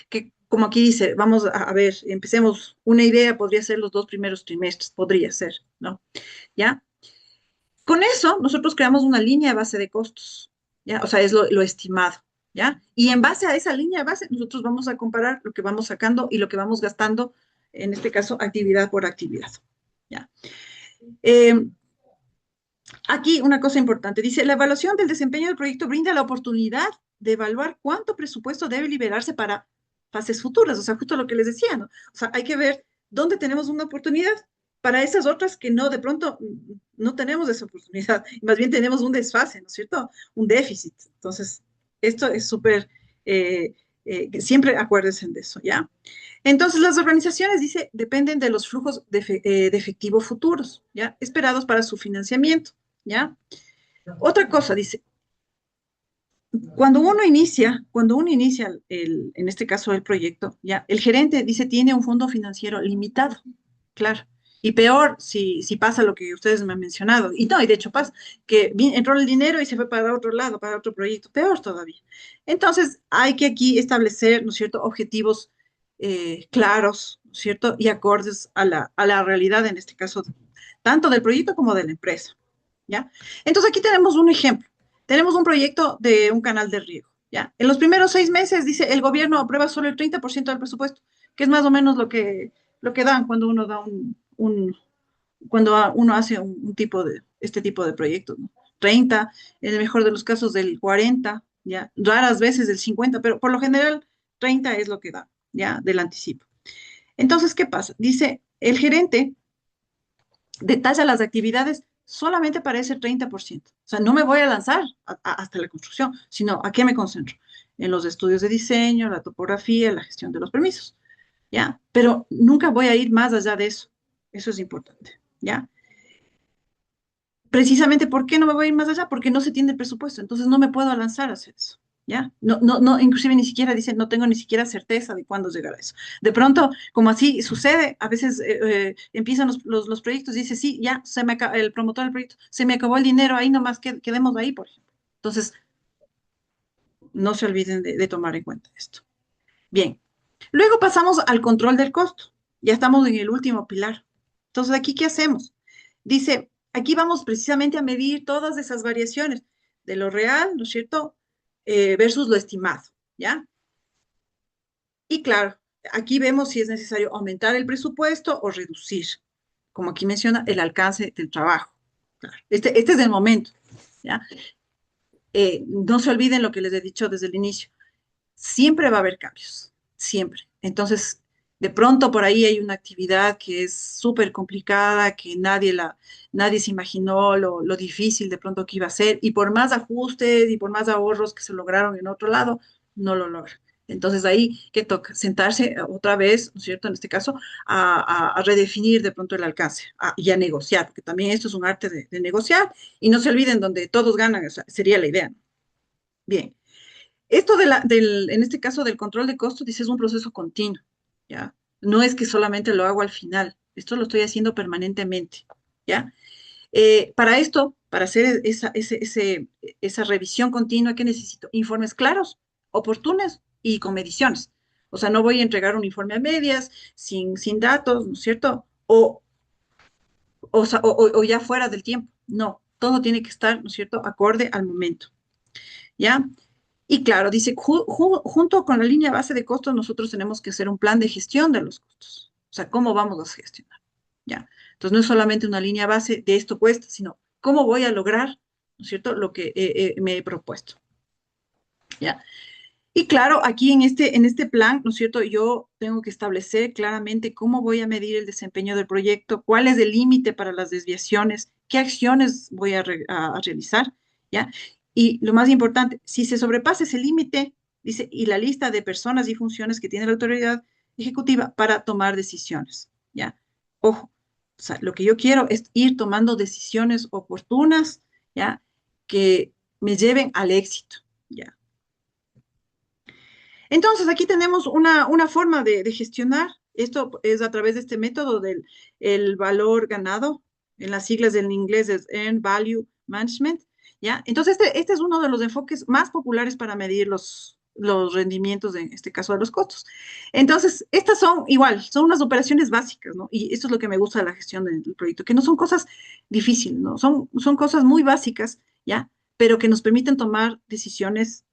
que como aquí dice, vamos a ver, empecemos, una idea podría ser los 2 primeros trimestres, podría ser, ¿no? ¿Ya? Con eso, nosotros creamos una línea de base de costos, ¿ya? O sea, es lo estimado, ¿ya? Y en base a esa línea de base, nosotros vamos a comparar lo que vamos sacando y lo que vamos gastando, en este caso, actividad por actividad, ¿ya? Eh, Aquí una cosa importante, dice, la evaluación del desempeño del proyecto brinda la oportunidad de evaluar cuánto presupuesto debe liberarse para fases futuras, o sea, justo lo que les decía, ¿no? O sea, hay que ver dónde tenemos una oportunidad para esas otras que no, de pronto no tenemos esa oportunidad, más bien tenemos un desfase, ¿no es cierto? Un déficit. Entonces, esto es súper, siempre acuérdense de eso, ¿ya? Entonces, las organizaciones, dice, dependen de los flujos de efectivo futuros, ¿ya? Esperados para su financiamiento, ¿ya? Otra cosa, dice, cuando uno inicia en este caso el proyecto, ¿ya? El gerente, dice, tiene un fondo financiero limitado, claro. Y peor si pasa lo que ustedes me han mencionado. Y no, y de hecho pasa, que entró el dinero y se fue para otro lado, para otro proyecto, peor todavía. Entonces, hay que aquí establecer, ¿no es cierto?, objetivos claros, ¿no es cierto?, y acordes a la realidad, en este caso, tanto del proyecto como de la empresa, ¿ya? Entonces, aquí tenemos un ejemplo. Tenemos un proyecto de un canal de riego, ¿ya? En los primeros 6 meses, dice, el gobierno aprueba solo el 30% del presupuesto, que es más o menos lo que dan cuando uno da cuando uno hace este tipo de proyectos, ¿no? 30, en el mejor de los casos del 40, ¿ya? Raras veces del 50, pero por lo general 30 es lo que da, ¿ya? Del anticipo. Entonces, ¿qué pasa? Dice, el gerente detalla las actividades solamente para ese 30%. O sea, no me voy a lanzar hasta la construcción, sino ¿a qué me concentro? En los estudios de diseño, la topografía, la gestión de los permisos, ¿ya? Pero nunca voy a ir más allá de eso. Eso es importante, ¿ya? precisamente, ¿por qué no me voy a ir más allá? Porque no se tiene el presupuesto, entonces no me puedo lanzar a hacer eso. ¿Ya? No, inclusive ni siquiera dicen, no tengo ni siquiera certeza de cuándo llegará eso. De pronto, como así sucede, a veces empiezan los proyectos y dice, sí, ya, el promotor del proyecto, se me acabó el dinero, ahí nomás quedemos ahí, por ejemplo. Entonces, no se olviden de tomar en cuenta esto. Bien, luego pasamos al control del costo. Ya estamos en el último pilar. Entonces, ¿aquí qué hacemos? Dice, aquí vamos precisamente a medir todas esas variaciones de lo real, ¿no es cierto? Versus lo estimado, ¿ya? Y claro, aquí vemos si es necesario aumentar el presupuesto o reducir, como aquí menciona, el alcance del trabajo. Claro, este es el momento, ¿ya? No se olviden lo que les he dicho desde el inicio. Siempre va a haber cambios, siempre. Entonces, de pronto por ahí hay una actividad que es súper complicada, que nadie se imaginó lo difícil de pronto que iba a ser, y por más ajustes y por más ahorros que se lograron en otro lado, no lo logra. Entonces ahí, ¿qué toca? Sentarse otra vez, ¿no es cierto? En este caso, a redefinir de pronto el alcance y a negociar, porque también esto es un arte de negociar, y no se olviden donde todos ganan, o sea, sería la idea, ¿no? Bien. Esto en este caso del control de costos, dice, es un proceso continuo, ¿ya? No es que solamente lo hago al final, esto lo estoy haciendo permanentemente, ¿ya? Para esto, para hacer esa revisión continua, ¿qué necesito? Informes claros, oportunos y con mediciones. O sea, no voy a entregar un informe a medias, sin datos, ¿no es cierto? O ya fuera del tiempo. No, todo tiene que estar, ¿no es cierto?, acorde al momento, ¿ya? Y claro, dice, junto con la línea base de costos, nosotros tenemos que hacer un plan de gestión de los costos. O sea, ¿cómo vamos a gestionar? ¿Ya? Entonces, no es solamente una línea base de esto cuesta, sino cómo voy a lograr, ¿no es cierto?, lo que me he propuesto. ¿Ya? Y claro, aquí en este plan, ¿no es cierto?, yo tengo que establecer claramente cómo voy a medir el desempeño del proyecto, cuál es el límite para las desviaciones, qué acciones voy a realizar, ¿ya? Y lo más importante, si se sobrepasa ese límite, dice, y la lista de personas y funciones que tiene la autoridad ejecutiva para tomar decisiones, ¿ya? Ojo, o sea, lo que yo quiero es ir tomando decisiones oportunas, ¿ya? Que me lleven al éxito, ¿ya? Entonces, aquí tenemos una forma de gestionar. Esto es a través de este método del el valor ganado. En las siglas en inglés es Earned Value Management, ¿ya? Entonces, este es uno de los enfoques más populares para medir los rendimientos, en este caso de los costos. Entonces, estas son igual, son unas operaciones básicas, ¿no? Y esto es lo que me gusta de la gestión del proyecto, que no son cosas difíciles, ¿no? Son cosas muy básicas, ¿ya? Pero que nos permiten tomar decisiones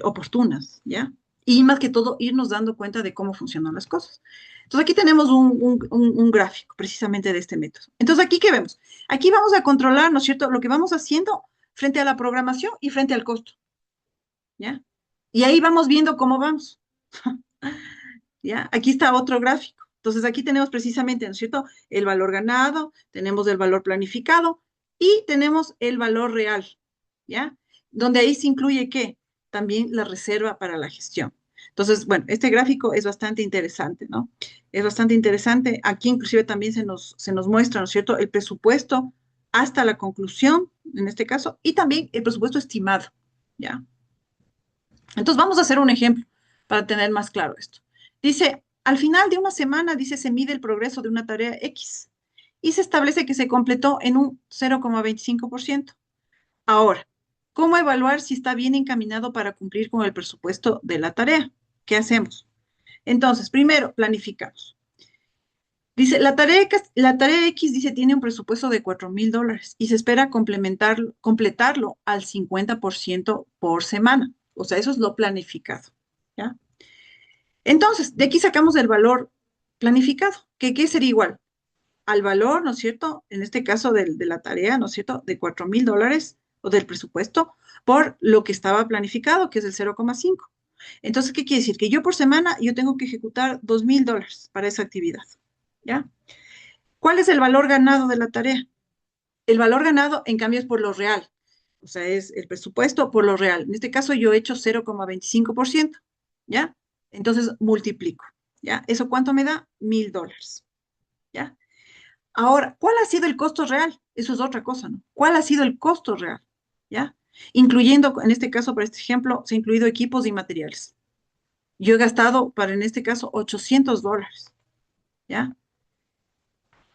oportunas, ¿ya? Y más que todo, irnos dando cuenta de cómo funcionan las cosas. Entonces, aquí tenemos un gráfico precisamente de este método. Entonces, aquí, ¿qué vemos? Aquí vamos a controlar, ¿no es cierto?, lo que vamos haciendo frente a la programación y frente al costo, ¿ya? Y ahí vamos viendo cómo vamos, ¿ya? Aquí está otro gráfico. Entonces, aquí tenemos precisamente, ¿no es cierto?, el valor ganado, tenemos el valor planificado y tenemos el valor real, ¿ya? Donde ahí se incluye, ¿qué? También la reserva para la gestión. Entonces, bueno, este gráfico es bastante interesante, ¿no? Es bastante interesante. Aquí inclusive también se nos muestra, ¿no es cierto?, el presupuesto hasta la conclusión, en este caso, y también el presupuesto estimado, ¿ya? Entonces, vamos a hacer un ejemplo para tener más claro esto. Dice, al final de una semana, dice, se mide el progreso de una tarea X y se establece que se completó en un 0,25%. Ahora, ¿cómo evaluar si está bien encaminado para cumplir con el presupuesto de la tarea? ¿Qué hacemos? Entonces, primero, planificamos. Dice, la tarea X, dice, tiene un presupuesto de $4,000 y se espera completarlo al 50% por semana. O sea, eso es lo planificado, ¿ya? Entonces, de aquí sacamos el valor planificado, que ¿qué sería igual? Al valor, ¿no es cierto?, en este caso de la tarea, ¿no es cierto?, de $4,000 o del presupuesto por lo que estaba planificado, que es el 0,5. Entonces, ¿qué quiere decir? Que yo por semana yo tengo que ejecutar $2,000 para esa actividad, ¿ya? ¿Cuál es el valor ganado de la tarea? El valor ganado, en cambio, es por lo real. O sea, es el presupuesto por lo real. En este caso, yo he hecho 0,25%, ¿ya? Entonces, multiplico, ¿ya? ¿Eso cuánto me da? $1,000, ¿ya? Ahora, ¿cuál ha sido el costo real? eso es otra cosa, ¿no? ¿Cuál ha sido el costo real? ¿Ya? Incluyendo, en este caso, para este ejemplo, se ha incluido equipos y materiales. Yo he gastado, para en este caso, $800, ¿ya?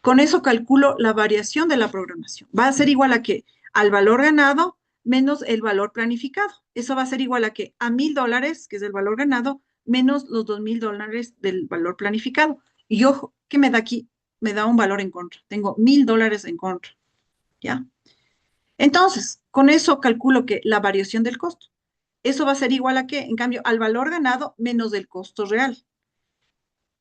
Con eso calculo la variación de la programación. Va a ser igual a que al valor ganado menos el valor planificado. Eso va a ser igual a que a $1,000, que es el valor ganado, menos los $2,000 del valor planificado. Y ojo, ¿qué me da aquí? Me da un valor en contra. Tengo $1,000 en contra, ¿ya? Entonces, con eso calculo que la variación del costo. Eso va a ser igual a qué? En cambio, al valor ganado menos el costo real.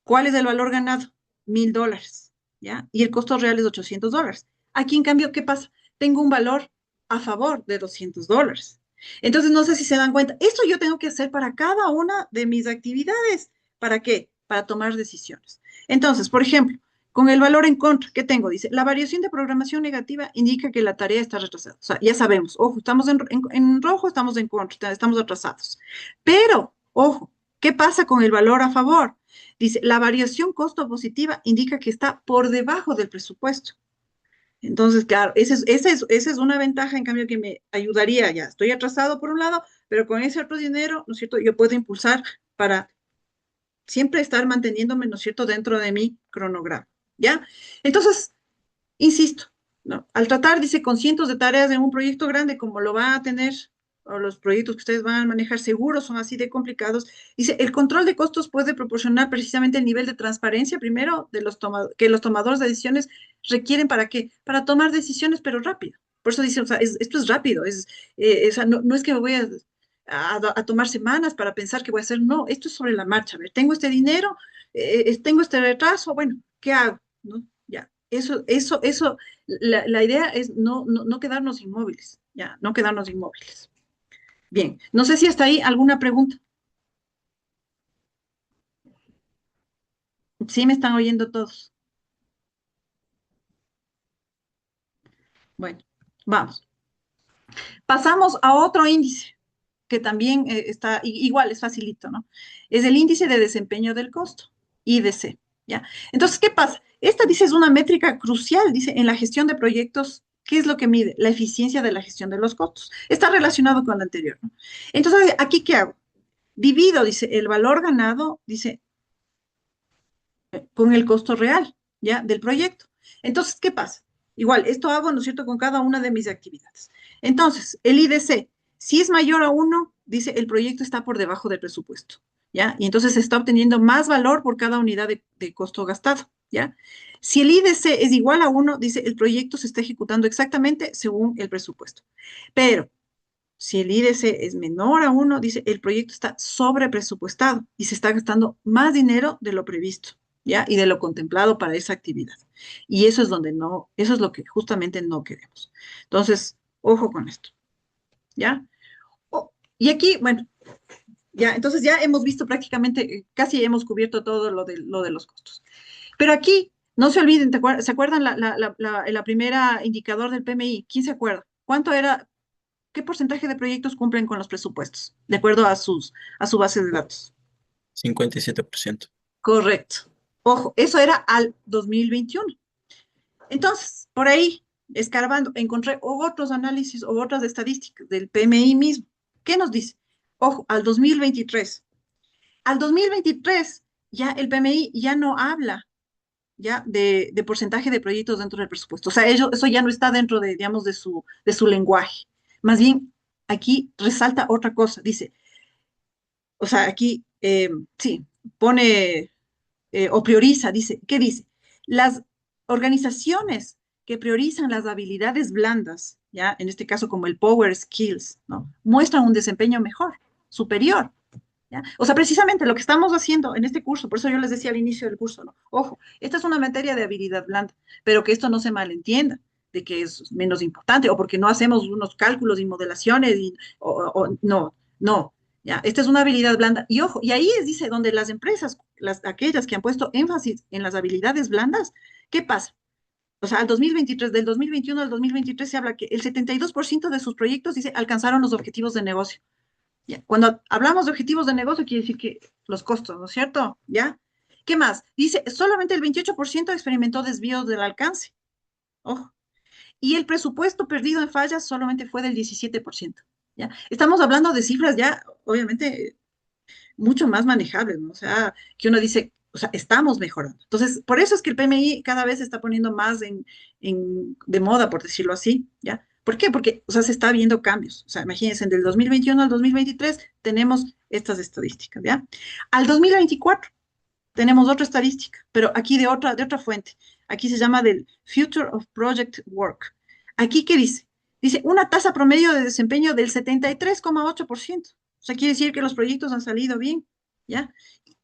¿Cuál es el valor ganado? $1,000, ¿ya? Y el costo real es $800. Aquí, en cambio, ¿qué pasa? Tengo un valor a favor de $200. Entonces, no sé si se dan cuenta. Esto yo tengo que hacer para cada una de mis actividades. ¿Para qué? Para tomar decisiones. Entonces, por ejemplo, con el valor en contra, ¿qué tengo? Dice, la variación de programación negativa indica que la tarea está retrasada. O sea, ya sabemos, ojo, estamos en rojo, estamos en contra, estamos atrasados. Pero, ojo, ¿qué pasa con el valor a favor? Dice, la variación costo positiva indica que está por debajo del presupuesto. Entonces, claro, esa es una ventaja, en cambio, que me ayudaría. Ya estoy atrasado por un lado, pero con ese otro dinero, ¿no es cierto? Yo puedo impulsar para siempre estar manteniéndome, ¿no es cierto?, dentro de mi cronograma, ¿ya? Entonces, insisto, ¿no? Al tratar, dice, con cientos de tareas en un proyecto grande, como lo va a tener, o los proyectos que ustedes van a manejar seguros son así de complicados, dice, el control de costos puede proporcionar precisamente el nivel de transparencia, primero, que los tomadores de decisiones requieren. ¿Para qué? Para tomar decisiones, pero rápido. Por eso dice, o sea, esto es rápido, o sea, no es que me voy a tomar semanas para pensar qué voy a hacer. No, esto es sobre la marcha. A ver, tengo este dinero, tengo este retraso, bueno, ¿qué hago? ¿No? Ya, la idea es no quedarnos inmóviles, ya, no quedarnos inmóviles. Bien, no sé si hasta ahí alguna pregunta. Sí, me están oyendo todos. Bueno, vamos. Pasamos a otro índice que también está igual, es facilito, ¿no? Es el índice de desempeño del costo, IDC, ¿ya? Entonces, ¿qué pasa? Esta, dice, es una métrica crucial, dice, en la gestión de proyectos. ¿Qué es lo que mide? La eficiencia de la gestión de los costos. Está relacionado con la anterior, ¿no? Entonces, ¿aquí qué hago? Divido, dice, el valor ganado, dice, con el costo real, ¿ya? Del proyecto. Entonces, ¿qué pasa? Igual, esto hago, ¿no es cierto?, con cada una de mis actividades. Entonces, el IDC, si es mayor a 1, dice, el proyecto está por debajo del presupuesto, ¿ya? Y entonces se está obteniendo más valor por cada unidad de costo gastado, ¿ya? Si el IDC es igual a 1, dice, el proyecto se está ejecutando exactamente según el presupuesto. Pero si el IDC es menor a 1, dice, el proyecto está sobrepresupuestado y se está gastando más dinero de lo previsto, ¿ya? Y de lo contemplado para esa actividad. Y eso es donde no, eso es lo que justamente no queremos. Entonces, ojo con esto, ¿ya? Y aquí, bueno, ya, entonces ya hemos visto prácticamente, casi hemos cubierto todo lo de los costos. Pero aquí, no se olviden, ¿se acuerdan la primera indicador del PMI? ¿Quién se acuerda? ¿Cuánto era? ¿Qué porcentaje de proyectos cumplen con los presupuestos? De acuerdo a su base de datos. 57%. Correcto. Ojo, eso era al 2021. Entonces, por ahí, escarbando, encontré otros análisis o otras estadísticas del PMI mismo. ¿Qué nos dice? Ojo, al 2023. Al 2023, ya el PMI ya no habla ya de porcentaje de proyectos dentro del presupuesto. O sea, eso ya no está dentro de, digamos, de su lenguaje. Más bien, aquí resalta otra cosa. Dice, o sea, aquí, sí, pone o prioriza, dice, ¿qué dice? Las organizaciones que priorizan las habilidades blandas, ya, en este caso como el Power Skills, ¿no? Muestran un desempeño mejor, superior, ¿ya? O sea, precisamente lo que estamos haciendo en este curso, por eso yo les decía al inicio del curso, ¿no? Ojo, esta es una materia de habilidad blanda, pero que esto no se malentienda de que es menos importante o porque no hacemos unos cálculos y modelaciones no, ¿ya? Esta es una habilidad blanda. Y ojo, y ahí dice, donde las empresas, aquellas que han puesto énfasis en las habilidades blandas, ¿qué pasa? O sea, del 2021 al 2023 se habla que el 72% de sus proyectos, dice, alcanzaron los objetivos de negocio. ¿Ya? Cuando hablamos de objetivos de negocio, quiere decir que los costos, ¿no es cierto? ¿Ya? ¿Qué más? Dice, solamente el 28% experimentó desvíos del alcance. Ojo. y el presupuesto perdido en fallas solamente fue del 17%. ¿Ya? Estamos hablando de cifras ya, obviamente, mucho más manejables, ¿no? O sea, que uno dice, o sea, estamos mejorando. Entonces, por eso es que el PMI cada vez se está poniendo más de moda, por decirlo así, ¿ya? ¿Por qué? Porque, o sea, se está viendo cambios. O sea, imagínense, del 2021 al 2023 tenemos estas estadísticas, ¿ya? Al 2024 tenemos otra estadística, pero aquí de otra fuente. Aquí se llama del Future of Project Work. Aquí, ¿qué dice? Dice una tasa promedio de desempeño del 73,8%. O sea, quiere decir que los proyectos han salido bien, ¿ya?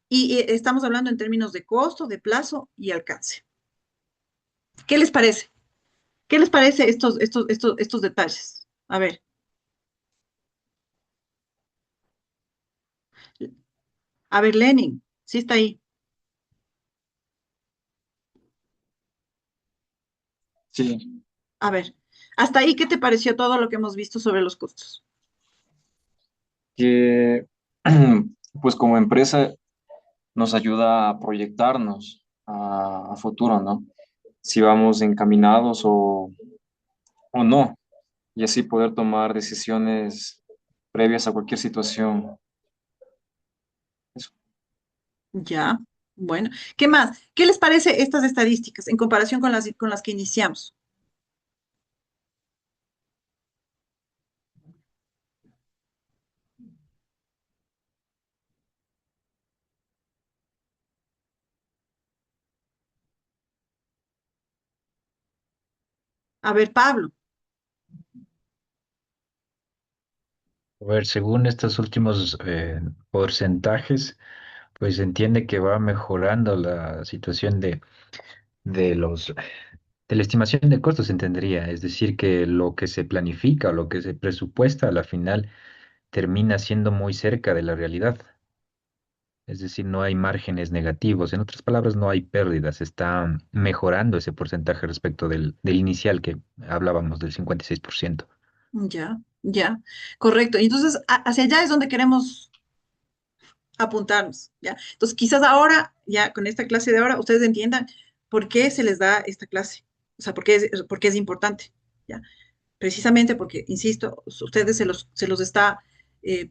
Y estamos hablando en términos de costo, de plazo y alcance. ¿Qué les parece? ¿Qué les parece estos detalles? A ver. A ver, Lenin, sí está ahí. Sí, A ver, hasta ahí, ¿qué te pareció todo lo que hemos visto sobre los costos? que pues como empresa nos ayuda a proyectarnos a futuro, ¿no? Si vamos encaminados o no, y así poder tomar decisiones previas a cualquier situación. Eso. Ya, bueno. ¿Qué más? ¿Qué les parece estas estadísticas en comparación con las que iniciamos? A ver, Pablo. A ver, según estos últimos porcentajes, pues se entiende que va mejorando la situación de de la estimación de costos, se entendería. Es decir, que lo que se planifica o lo que se presupuesta a la final termina siendo muy cerca de la realidad. Es decir, no hay márgenes negativos. En otras palabras, no hay pérdidas. Está mejorando ese porcentaje respecto del inicial que hablábamos del 56%. Ya, ya, correcto. Y entonces, hacia allá es donde queremos apuntarnos, ¿ya? Entonces, quizás ahora, ya con esta clase de ahora, ustedes entiendan por qué se les da esta clase, o sea, por qué es importante, ¿ya? Precisamente porque, insisto, ustedes se los está eh,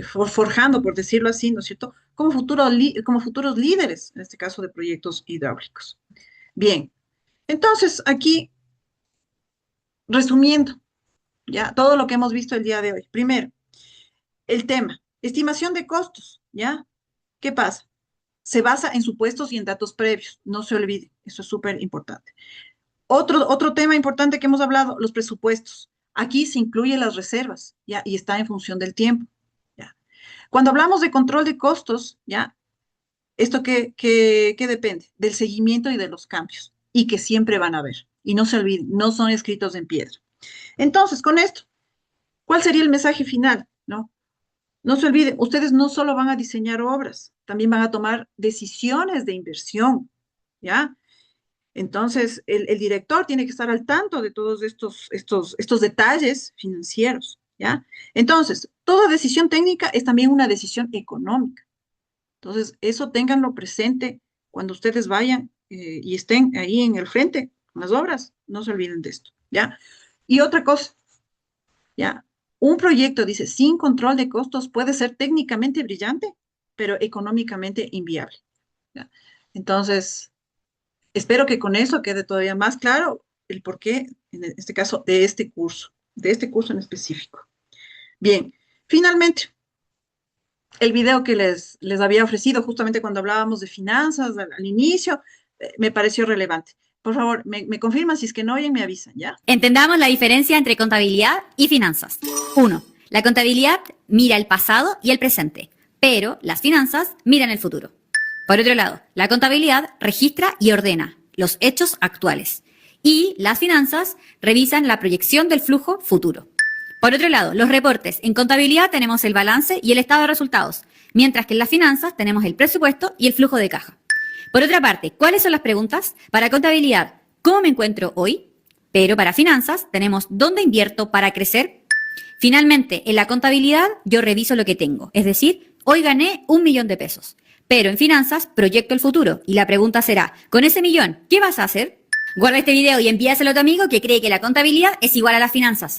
forjando, por decirlo así, ¿no es cierto? Como futuros líderes, en este caso de proyectos hidráulicos. Bien, entonces, aquí, resumiendo, ya, todo lo que hemos visto el día de hoy. Primero, el tema, estimación de costos, ¿ya? ¿Qué pasa? Se basa en supuestos y en datos previos, no se olvide, eso es súper importante. Otro tema importante que hemos hablado, los presupuestos. Aquí se incluyen las reservas, ¿ya? Y está en función del tiempo, ¿ya? Cuando hablamos de control de costos, ¿ya? ¿Esto qué depende? Del seguimiento y de los cambios, y que siempre van a haber. Y no se olviden, no son escritos en piedra. Entonces, con esto, ¿cuál sería el mensaje final? ¿No? No se olviden, ustedes no solo van a diseñar obras, también van a tomar decisiones de inversión, ¿ya? Entonces, el director tiene que estar al tanto de todos estos detalles financieros, ¿ya? Entonces, toda decisión técnica es también una decisión económica. Entonces, eso ténganlo presente cuando ustedes vayan y estén ahí en el frente con las obras. No se olviden de esto, ¿ya? Y otra cosa, ¿ya? Un proyecto, dice, sin control de costos puede ser técnicamente brillante, pero económicamente inviable, ¿ya? Entonces, espero que con eso quede todavía más claro el porqué, en este caso, de este curso en específico. Bien, finalmente, el video que les había ofrecido justamente cuando hablábamos de finanzas al inicio, me pareció relevante. Por favor, me confirman si es que no oyen, me avisan, ¿ya? Entendamos la diferencia entre contabilidad y finanzas. 1. La contabilidad mira el pasado y el presente, pero las finanzas miran el futuro. Por otro lado, la contabilidad registra y ordena los hechos actuales y las finanzas revisan la proyección del flujo futuro. Por otro lado, los reportes. En contabilidad tenemos el balance y el estado de resultados, mientras que en las finanzas tenemos el presupuesto y el flujo de caja. Por otra parte, ¿cuáles son las preguntas? Para contabilidad, ¿cómo me encuentro hoy? Pero para finanzas tenemos ¿dónde invierto para crecer? Finalmente, en la contabilidad yo reviso lo que tengo, es decir, hoy gané 1 millón de pesos. Pero en finanzas proyecto el futuro y la pregunta será, con ese millón, ¿qué vas a hacer? Guarda este video y envíaselo a tu amigo que cree que la contabilidad es igual a las finanzas.